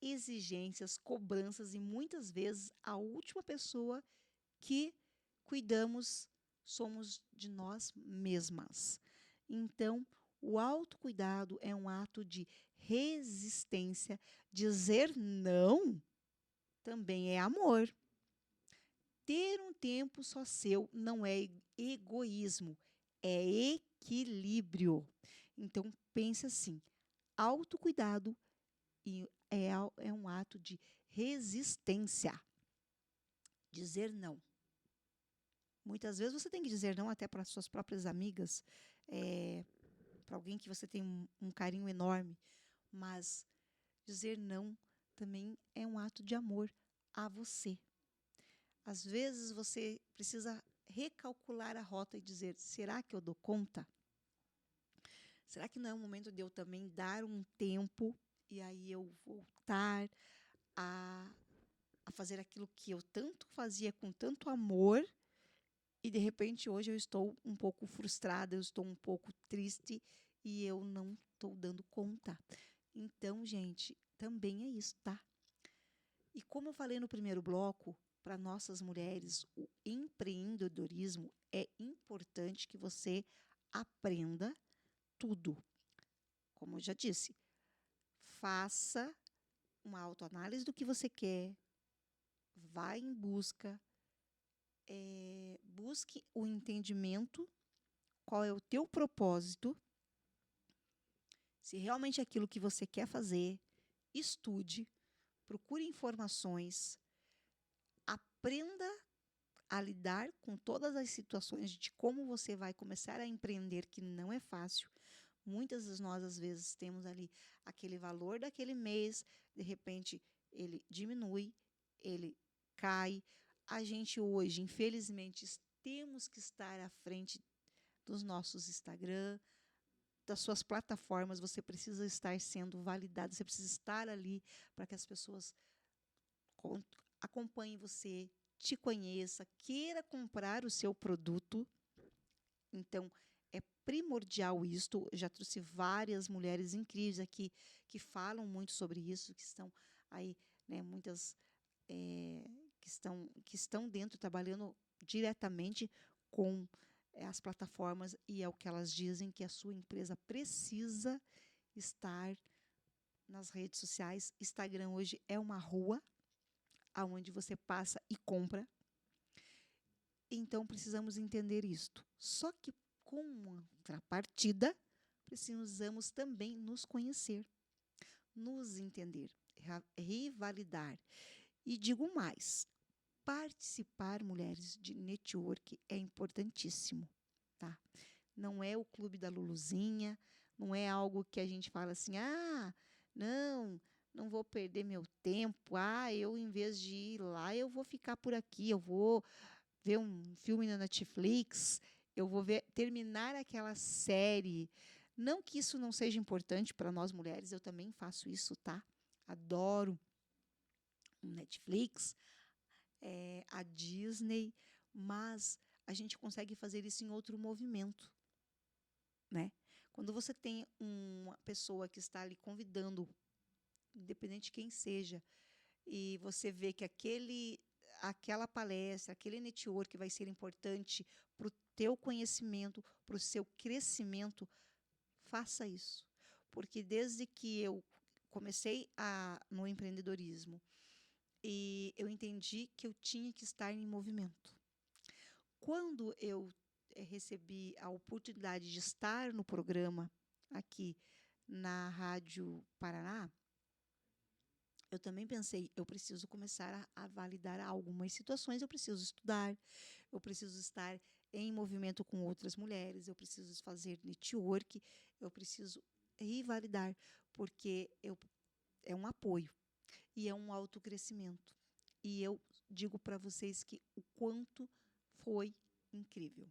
Speaker 1: exigências, cobranças e muitas vezes a última pessoa que cuidamos somos de nós mesmas. Então, o autocuidado é um ato de resistência. Dizer não também é amor. Ter um tempo só seu não é egoísmo, é equilíbrio. Então, pense assim: autocuidado é um ato de resistência. Dizer não. Muitas vezes você tem que dizer não até para suas próprias amigas, para alguém que você tem um carinho enorme, mas dizer não também é um ato de amor a você. Às vezes você precisa recalcular a rota e dizer: será que eu dou conta? Será que não é o momento de eu também dar um tempo e aí eu voltar a, a fazer aquilo que eu tanto fazia com tanto amor e de repente hoje eu estou um pouco frustrada, eu estou um pouco triste e eu não estou dando conta. Então, gente, também é isso, tá? E como eu falei no primeiro bloco, para nossas mulheres, o empreendedorismo é importante que você aprenda tudo. Como eu já disse, faça uma autoanálise do que você quer, vá em busca, busque o entendimento, qual é o teu propósito, se realmente é aquilo que você quer fazer, estude, procure informações, aprenda a lidar com todas as situações de como você vai começar a empreender, que não é fácil. Muitas de nós, às vezes, temos ali aquele valor daquele mês, de repente, ele diminui, ele cai. A gente hoje, infelizmente, temos que estar à frente dos nossos Instagram, das suas plataformas, você precisa estar sendo validado, você precisa estar ali para que as pessoas acompanhem você, te conheça, queira comprar o seu produto. Então, é primordial isto. Eu já trouxe várias mulheres incríveis aqui que falam muito sobre isso, que estão aí, né, muitas que estão dentro, trabalhando diretamente com as plataformas, e é o que elas dizem, que a sua empresa precisa estar nas redes sociais. Instagram hoje é uma rua aonde você passa e compra. Então, precisamos entender isto. Só que, com uma contrapartida, precisamos também nos conhecer, nos entender, revalidar. E digo mais, participar, mulheres, de network é importantíssimo, tá? Não é o clube da Luluzinha, não é algo que a gente fala assim, não, não vou perder meu tempo. Eu, em vez de ir lá, eu vou ficar por aqui, eu vou ver um filme na Netflix, eu vou terminar aquela série. Não que isso não seja importante para nós mulheres, eu também faço isso, tá? Adoro o Netflix, a Disney, mas a gente consegue fazer isso em outro movimento, né? Quando você tem uma pessoa que está ali convidando, independente de quem seja, e você vê que aquela palestra, aquele network vai ser importante para o teu conhecimento, para o seu crescimento, faça isso. Porque desde que eu comecei no empreendedorismo e eu entendi que eu tinha que estar em movimento. Quando eu recebi a oportunidade de estar no programa aqui na Rádio Paraná, eu também pensei, eu preciso começar a validar algumas situações, eu preciso estudar, eu preciso estar em movimento com outras mulheres, eu preciso fazer network, eu preciso validar, porque é um apoio e é um autocrescimento. E eu digo para vocês que o quanto foi incrível,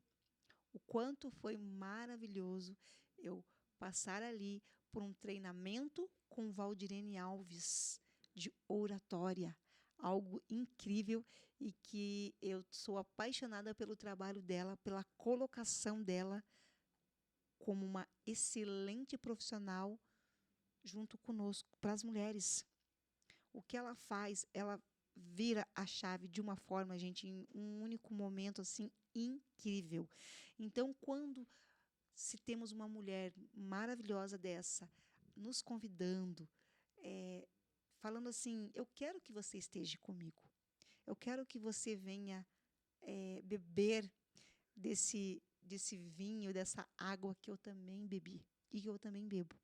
Speaker 1: o quanto foi maravilhoso eu passar ali por um treinamento com Valdirene Alves, de oratória, algo incrível e que eu sou apaixonada pelo trabalho dela, pela colocação dela como uma excelente profissional junto conosco, para as mulheres. O que ela faz, ela vira a chave de uma forma, gente, em um único momento, assim, incrível. Então, se temos uma mulher maravilhosa dessa, nos convidando, falando assim, eu quero que você esteja comigo. Eu quero que você venha beber desse vinho, dessa água que eu também bebi e que eu também bebo.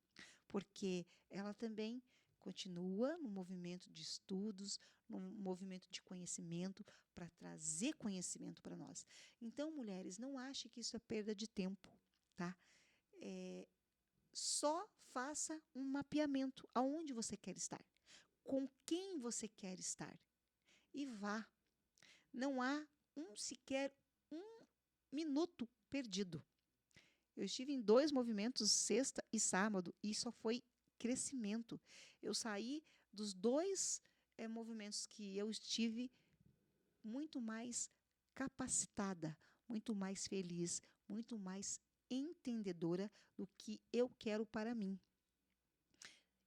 Speaker 1: Porque ela também continua no movimento de estudos, no movimento de conhecimento, para trazer conhecimento para nós. Então, mulheres, não achem que isso é perda de tempo, tá? Só faça um mapeamento aonde você quer estar, com quem você quer estar e vá. Não há sequer um minuto perdido. Eu estive em 2 movimentos, sexta e sábado, e só foi crescimento. Eu saí dos 2 movimentos que eu estive muito mais capacitada, muito mais feliz, muito mais entendedora do que eu quero para mim.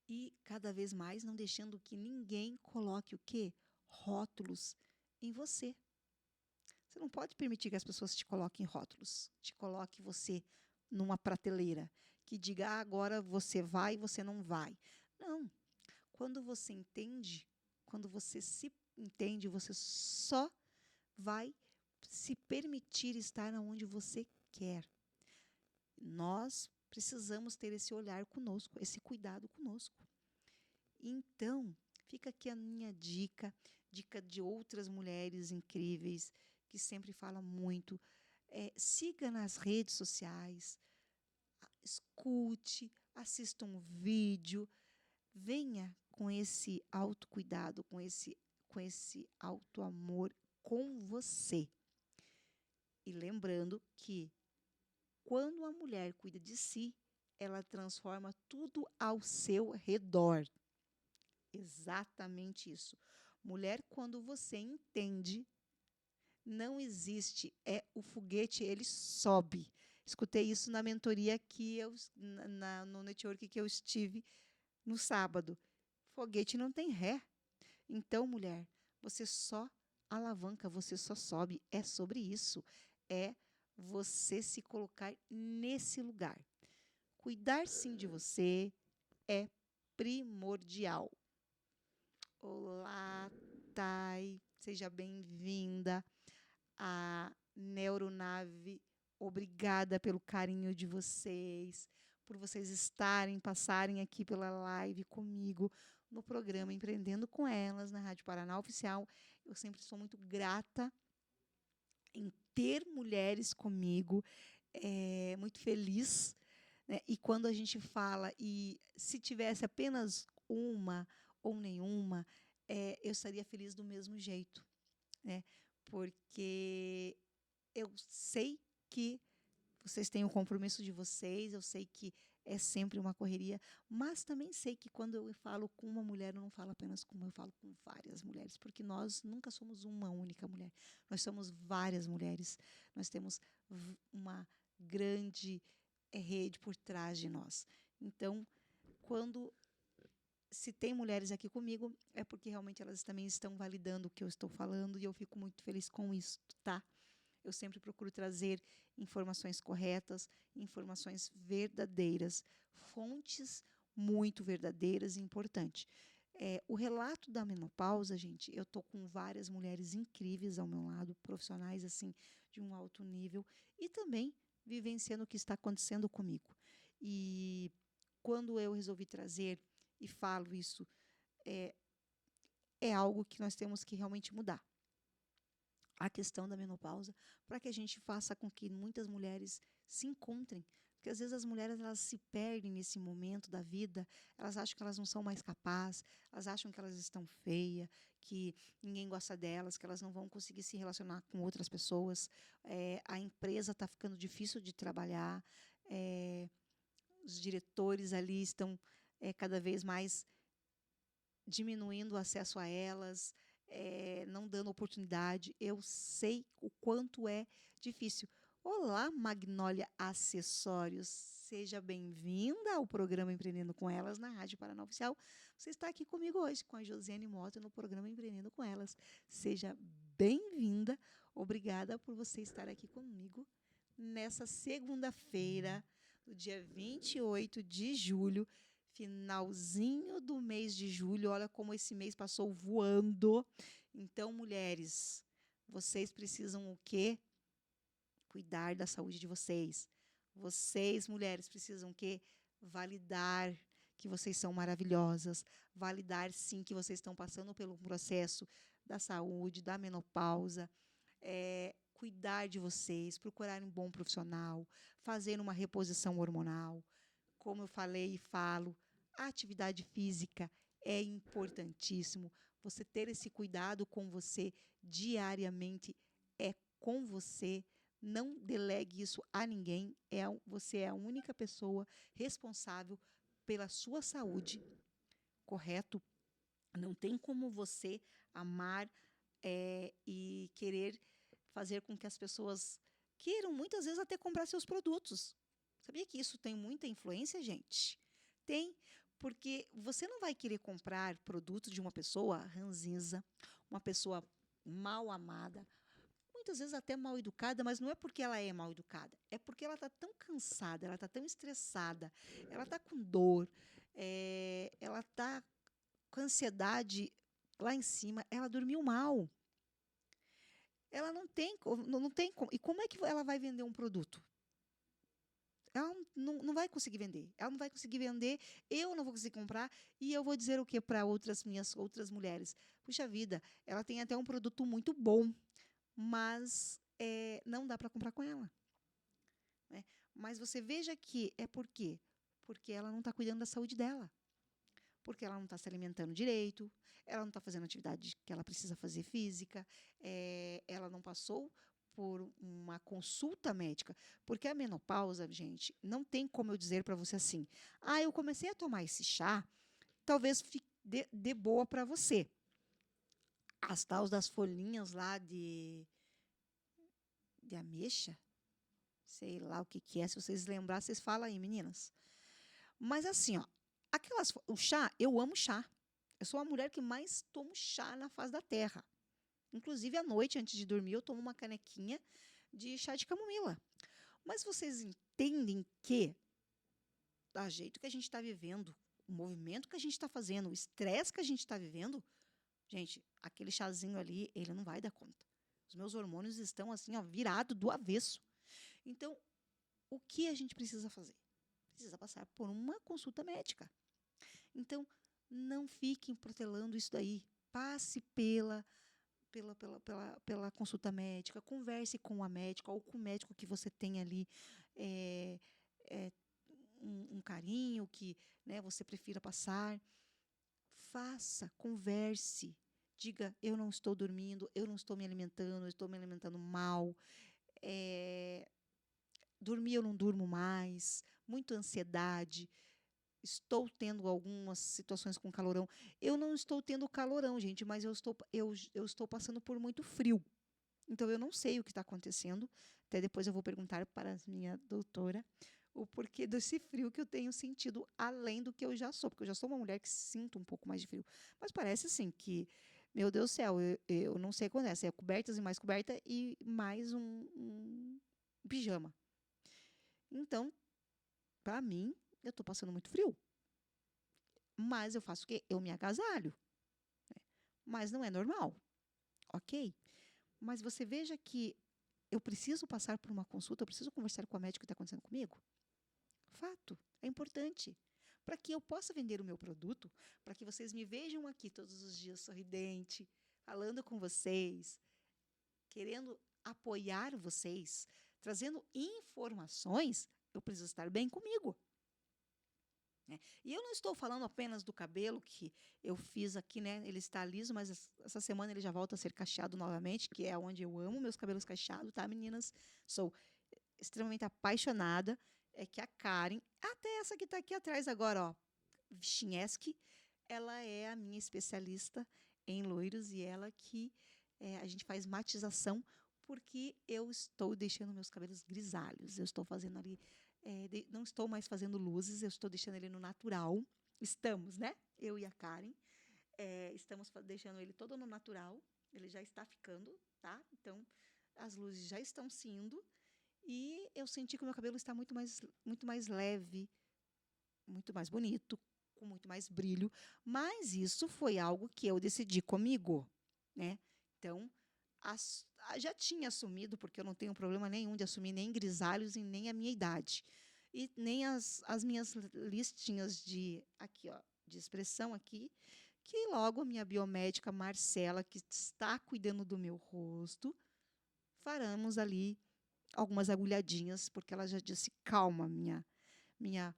Speaker 1: E cada vez mais não deixando que ninguém coloque o quê? Rótulos em você. Você não pode permitir que as pessoas te coloquem rótulos, te coloque você numa prateleira, que diga, agora você vai, você não vai. Não. Quando você entende, quando você se entende, você só vai se permitir estar onde você quer. Nós precisamos ter esse olhar conosco, esse cuidado conosco. Então, fica aqui a minha dica de outras mulheres incríveis, que sempre falam muito. Siga nas redes sociais, escute, assista um vídeo, venha com esse autocuidado, com esse autoamor com você. E lembrando que quando a mulher cuida de si, ela transforma tudo ao seu redor. Exatamente isso. Mulher, quando você entende, não existe, o foguete, ele sobe. Escutei isso na mentoria que no network que eu estive no sábado. Foguete não tem ré. Então, mulher, você só alavanca, você só sobe. É sobre isso. É você se colocar nesse lugar. Cuidar sim de você é primordial. Olá, Thay, seja bem-vinda à Neuronave. Obrigada pelo carinho de vocês, por vocês passarem aqui pela live comigo no programa Empreendendo com Elas, na Rádio Paraná Oficial. Eu sempre sou muito grata em ter mulheres comigo, muito feliz, né? E quando a gente fala, e se tivesse apenas uma ou nenhuma, eu estaria feliz do mesmo jeito, né? Porque eu sei que vocês têm o compromisso de vocês, eu sei que é sempre uma correria, mas também sei que quando eu falo com uma mulher, eu não falo apenas com uma, eu falo com várias mulheres, porque nós nunca somos uma única mulher, nós somos várias mulheres, nós temos uma grande rede por trás de nós. Então, quando se tem mulheres aqui comigo, é porque realmente elas também estão validando o que eu estou falando e eu fico muito feliz com isso, tá? Eu sempre procuro trazer informações corretas, informações verdadeiras, fontes muito verdadeiras e importantes. O relato da menopausa, gente, eu estou com várias mulheres incríveis ao meu lado, profissionais assim de um alto nível e também vivenciando o que está acontecendo comigo. E quando eu resolvi trazer e falo isso, é algo que nós temos que realmente mudar. A questão da menopausa, para que a gente faça com que muitas mulheres se encontrem. Porque às vezes as mulheres elas se perdem nesse momento da vida, elas acham que elas não são mais capazes, elas acham que elas estão feias, que ninguém gosta delas, que elas não vão conseguir se relacionar com outras pessoas. A empresa está ficando difícil de trabalhar, os diretores ali estão cada vez mais diminuindo o acesso a elas, não dando oportunidade. Eu sei o quanto é difícil. Olá, Magnólia Acessórios. Seja bem-vinda ao programa Empreendendo com Elas na Rádio Paraná Oficial. Você está aqui comigo hoje, com a Josiane Mota, no programa Empreendendo com Elas. Seja bem-vinda. Obrigada por você estar aqui comigo nessa segunda-feira, do dia 28 de julho, finalzinho do mês de julho. Olha como esse mês passou voando. Então, mulheres, vocês precisam o quê? Cuidar da saúde de vocês. Vocês, mulheres, precisam o quê? Validar que vocês são maravilhosas. Validar, sim, que vocês estão passando pelo processo da saúde, da menopausa. Cuidar de vocês, procurar um bom profissional, fazer uma reposição hormonal. Como eu falei e falo, a atividade física é importantíssimo. Você ter esse cuidado com você diariamente é com você. Não delegue isso a ninguém. Você é a única pessoa responsável pela sua saúde, correto? Não tem como você amar e querer fazer com que as pessoas queiram, muitas vezes, até comprar seus produtos. Sabia que isso tem muita influência, gente? Tem, porque você não vai querer comprar produtos de uma pessoa ranzinza, uma pessoa mal amada, muitas vezes até mal educada, mas não é porque ela é mal educada, é porque ela está tão cansada, ela está tão estressada, ela está com dor, ela está com ansiedade lá em cima, ela dormiu mal. Ela não tem como. E como é que ela vai vender um produto? Ela não vai conseguir vender. Ela não vai conseguir vender, eu não vou conseguir comprar, e eu vou dizer o que para minhas outras mulheres? Puxa vida, ela tem até um produto muito bom, mas não dá para comprar com ela. Né? Mas você veja que é por quê? Porque ela não está cuidando da saúde dela. Porque ela não está se alimentando direito, ela não está fazendo a atividade que ela precisa fazer física, ela não passou por uma consulta médica. Porque a menopausa, gente, não tem como eu dizer para você assim, eu comecei a tomar esse chá, talvez dê boa para você. As tais das folhinhas lá de ameixa, sei lá o que é, se vocês lembrarem, vocês falam aí, meninas. Mas assim, ó, o chá, eu amo chá. Eu sou a mulher que mais tomo chá na face da terra. Inclusive, à noite, antes de dormir, eu tomo uma canequinha de chá de camomila. Mas vocês entendem que, do jeito que a gente está vivendo, o movimento que a gente está fazendo, o estresse que a gente está vivendo, gente, aquele chazinho ali, ele não vai dar conta. Os meus hormônios estão assim, ó, virado do avesso. Então, o que a gente precisa fazer? Precisa passar por uma consulta médica. Então, não fiquem protelando isso daí. Passe pela consulta médica, converse com a médica ou com o médico que você tem ali um carinho, que, né, você prefira passar. faça, converse. Diga, eu não estou dormindo, eu não estou me alimentando, eu estou me alimentando mal. Dormir eu não durmo mais, muita ansiedade. Estou tendo algumas situações com calorão. Eu não estou tendo calorão, gente, mas eu estou passando por muito frio. Então, eu não sei o que está acontecendo. Até depois eu vou perguntar para a minha doutora o porquê desse frio que eu tenho sentido, além do que eu já sou. Porque eu já sou uma mulher que sinto um pouco mais de frio. Mas parece, assim, que, meu Deus do céu, eu não sei o que acontece. É cobertas e mais coberta e mais um pijama. Então, para mim, eu estou passando muito frio. Mas eu faço o quê? Eu me agasalho. Mas não é normal, ok? Mas você veja que eu preciso passar por uma consulta, eu preciso conversar com a médica que está acontecendo comigo. Fato, é importante. Para que eu possa vender o meu produto, para que vocês me vejam aqui todos os dias sorridente, falando com vocês, querendo apoiar vocês, trazendo informações, eu preciso estar bem comigo. Né? E eu não estou falando apenas do cabelo que eu fiz aqui, né? Ele está liso, mas essa semana ele já volta a ser cacheado novamente, que é onde eu amo meus cabelos cacheados, tá, meninas? Sou extremamente apaixonada. É que a Karen, até essa que está aqui atrás agora, ó, Vichnieski, ela é a minha especialista em loiros e ela que a gente faz matização porque eu estou deixando meus cabelos grisalhos. Eu estou fazendo ali não estou mais fazendo luzes, eu estou deixando ele no natural. Estamos, né? Eu e a Karen. Estamos deixando ele todo no natural. Ele já está ficando, tá? Então, as luzes já estão se indo. E eu senti que o meu cabelo está muito mais leve, muito mais bonito, com muito mais brilho. Mas isso foi algo que eu decidi comigo, né? Então, já tinha assumido, porque eu não tenho problema nenhum de assumir nem grisalhos e nem a minha idade. E nem as minhas listinhas aqui, ó, de expressão aqui, que logo a minha biomédica Marcela, que está cuidando do meu rosto, faremos ali algumas agulhadinhas, porque ela já disse, calma, minha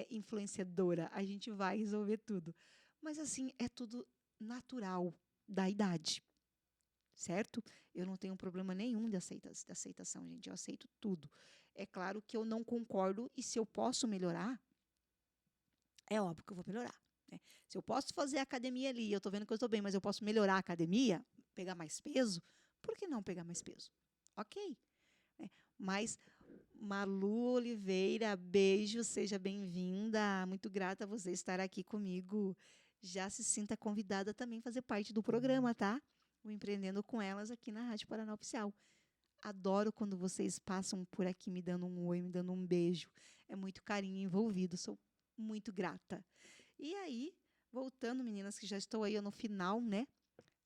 Speaker 1: influenciadora, a gente vai resolver tudo. Mas, assim, é tudo natural da idade. Certo? Eu não tenho problema nenhum de aceitação, gente. Eu aceito tudo. É claro que eu não concordo e se eu posso melhorar, é óbvio que eu vou melhorar. Né? Se eu posso fazer academia ali, eu estou vendo que eu estou bem, mas eu posso melhorar a academia, pegar mais peso, por que não pegar mais peso? Ok. Mas, Malu Oliveira, beijo, seja bem-vinda. Muito grata a você estar aqui comigo. Já se sinta convidada também a fazer parte do programa, tá? O Empreendendo com Elas aqui na Rádio Paraná Oficial. Adoro quando vocês passam por aqui me dando um oi, me dando um beijo. É muito carinho envolvido, sou muito grata. E aí, voltando, meninas, que já estou aí no final, né?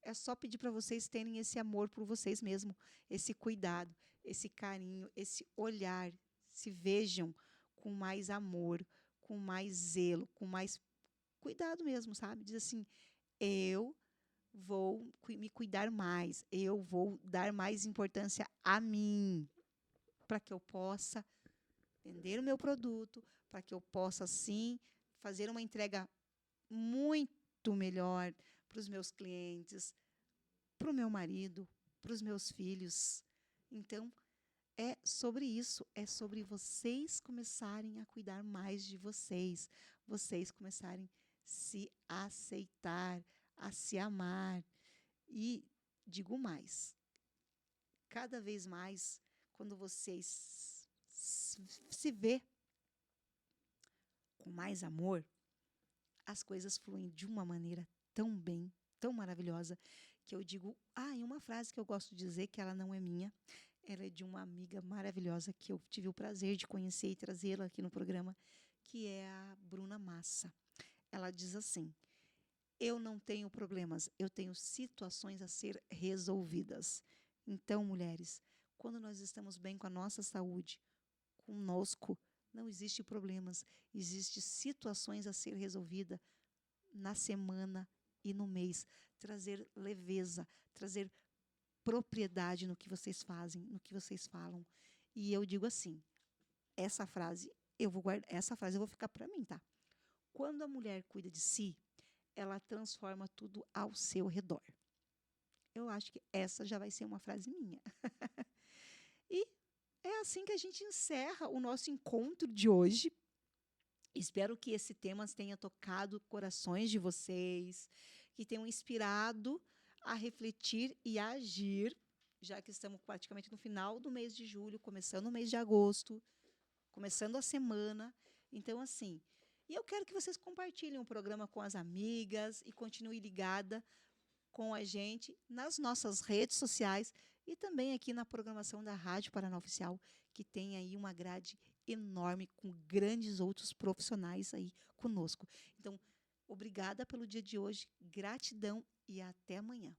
Speaker 1: É só pedir para vocês terem esse amor por vocês mesmos, esse cuidado, esse carinho, esse olhar. Se vejam com mais amor, com mais zelo, com mais cuidado mesmo, sabe? Diz assim, eu vou me cuidar mais, eu vou dar mais importância a mim, para que eu possa vender o meu produto, para que eu possa, sim, fazer uma entrega muito melhor para os meus clientes, para o meu marido, para os meus filhos. Então, é sobre isso, é sobre vocês começarem a cuidar mais de vocês, vocês começarem a se aceitar, a se amar. E digo mais, cada vez mais, quando vocês se vê com mais amor, as coisas fluem de uma maneira tão bem, tão maravilhosa, que eu digo, e uma frase que eu gosto de dizer, que ela não é minha, ela é de uma amiga maravilhosa que eu tive o prazer de conhecer e trazê-la aqui no programa, que é a Bruna Massa. Ela diz assim, eu não tenho problemas, eu tenho situações a ser resolvidas. Então, mulheres, quando nós estamos bem com a nossa saúde, conosco, não existe problemas, existe situações a ser resolvida na semana e no mês. Trazer leveza, trazer propriedade no que vocês fazem, no que vocês falam. E eu digo assim, essa frase eu vou guardar, essa frase eu vou ficar para mim, tá? Quando a mulher cuida de si, ela transforma tudo ao seu redor. Eu acho que essa já vai ser uma frase minha. E é assim que a gente encerra o nosso encontro de hoje. Espero que esse tema tenha tocado corações de vocês, que tenham inspirado a refletir e a agir, já que estamos praticamente no final do mês de julho, começando o mês de agosto, começando a semana. Então, assim, e eu quero que vocês compartilhem o programa com as amigas e continue ligada com a gente nas nossas redes sociais e também aqui na programação da Rádio Paraná Oficial, que tem aí uma grade enorme com grandes outros profissionais aí conosco. Então, obrigada pelo dia de hoje, gratidão e até amanhã.